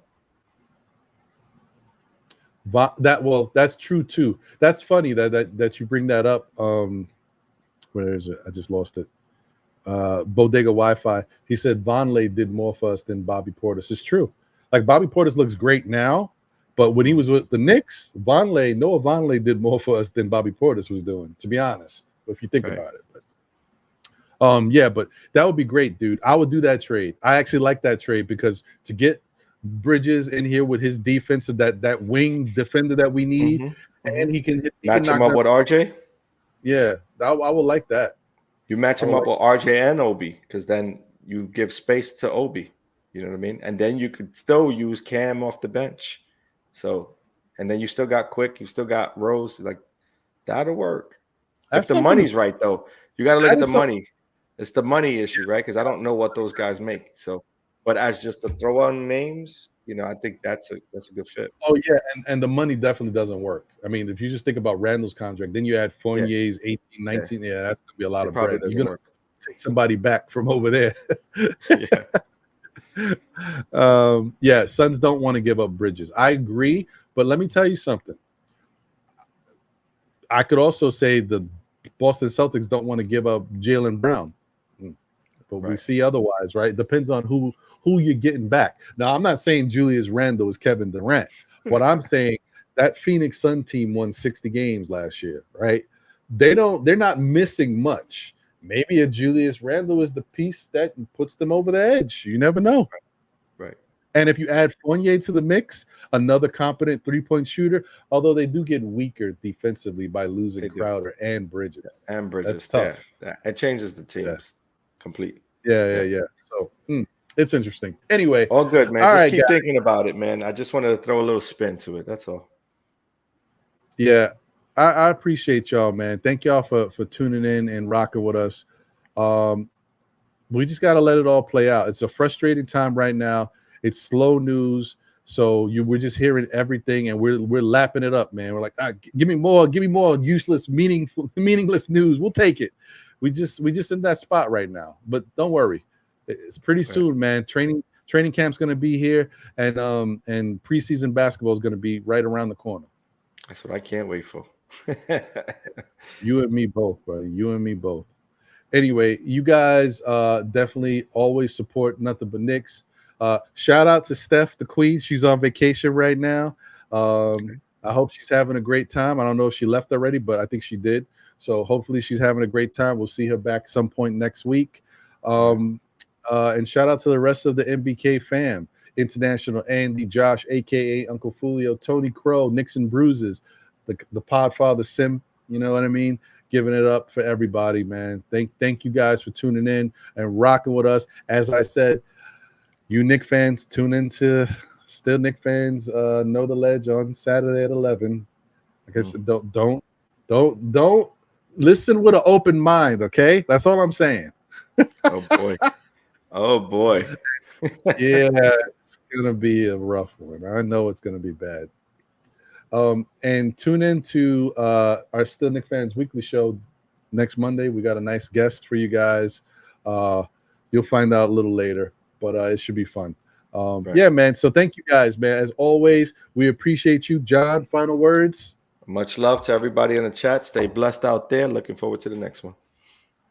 That's true too. That's funny that you bring that up. Where is it? I just lost it. Bodega Wi-Fi. He said Vonleh did more for us than Bobby Portis. It's true. Like Bobby Portis looks great now, but when he was with the Knicks, Noah Vonleh did more for us than Bobby Portis was doing, to be honest, if you think about it. But but that would be great, dude. I would do that trade. I actually like that trade because to get Bridges in here with his defensive, that wing defender that we need, and he can match him up with RJ. Yeah, I would like that. You match him up with RJ and Obi because then you give space to Obi. You know what I mean? And then you could still use Cam off the bench. So, and then you still got Quick, you still got Rose. Like, that'll work. If the money's right, though, you got to look at the money. It's the money issue, right? Because I don't know what those guys make. So, but as just to throw on names, I think that's a good fit. Oh, yeah, and the money definitely doesn't work. I mean, if you just think about Randall's contract, then you add Fournier's 18, 19. Yeah, that's going to be a lot of bread. You're going to take somebody back from over there. Suns don't want to give up Bridges. I agree, but let me tell you something. I could also say the Boston Celtics don't want to give up Jaylen Brown, but we see otherwise, right? Depends on who you're getting back. Now, I'm not saying Julius Randle is Kevin Durant. What I'm saying, that Phoenix Sun team won 60 games last year, right? They're not missing much. maybe a Julius Randle is the piece that puts them over the edge. You never know. Right. And if you add Fournier to the mix, another competent three-point shooter, although they do get weaker defensively by losing Crowder and Bridges. And Bridges. That's tough. Yeah. It changes the teams completely. Yeah. So it's interesting. Anyway. All good, man. All Just right, keep guys. thinking about it, man. I just want to throw a little spin to it. That's all. Yeah. I appreciate y'all, man. Thank y'all for tuning in and rocking with us. We just got to let it all play out. It's a frustrating time right now. It's slow news, so we're just hearing everything, and we're lapping it up, man. We're like, give me more useless, meaningless news. We'll take it. We just in that spot right now. But don't worry, it's pretty soon, man. Training camp's going to be here, and preseason basketball is going to be right around the corner. That's what I can't wait for. You and me both, buddy. You and me both. Anyway, you guys definitely always support Nothing But Knicks. Shout out to Steph, the queen. She's on vacation right now. I hope she's having a great time. I don't know if she left already, but I think she did. So hopefully she's having a great time. We'll see her back some point next week. And shout out to the rest of the MBK fam. International Andy, Josh, a.k.a. Uncle Fulio, Tony Crow, Nixon Bruises, the Podfather Sim, you know what I mean? Giving it up for everybody, man. Thank you guys for tuning in and rocking with us. As I said, you Knick fans, tune into Still Knick fans. Know the Ledge on Saturday at 11. Like I said, don't listen with an open mind. Okay, that's all I'm saying. Oh boy. Yeah, it's gonna be a rough one. I know it's gonna be bad. And tune in to our Still Knick Fans Weekly Show next Monday. We got a nice guest for you guys. You'll find out a little later, but it should be fun. Yeah, man. So thank you guys, man. As always, we appreciate you. John, final words. Much love to everybody in the chat. Stay blessed out there. Looking forward to the next one.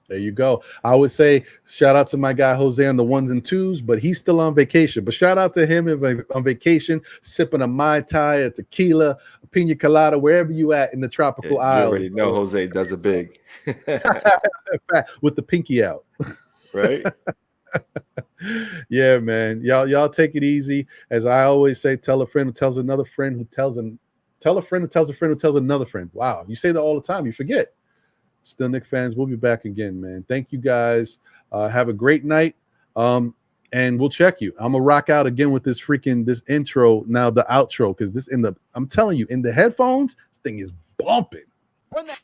There you go. I would say shout out to my guy Jose on the ones and twos, but he's still on vacation. But shout out to him on vacation, sipping a Mai Tai, a tequila, a pina colada, wherever you at in the tropical isles. You already know Jose does it big. With the pinky out. Right? Yeah, man. Y'all take it easy. As I always say, tell a friend who tells another friend who tells tell a friend who tells a friend who tells another friend. Wow, you say that all the time. You forget. Still Knick fans, we'll be back again, man. Thank you guys. Have a great night. And we'll check you. I'm gonna rock out again with this intro now, the outro, because I'm telling you, in the headphones, this thing is bumping. Run that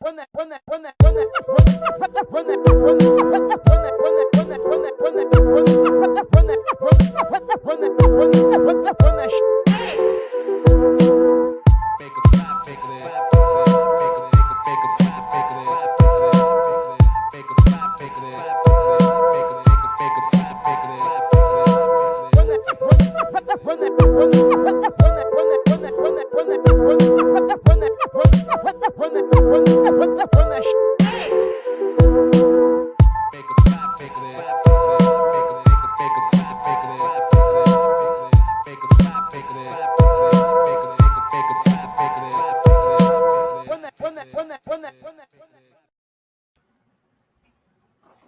shit.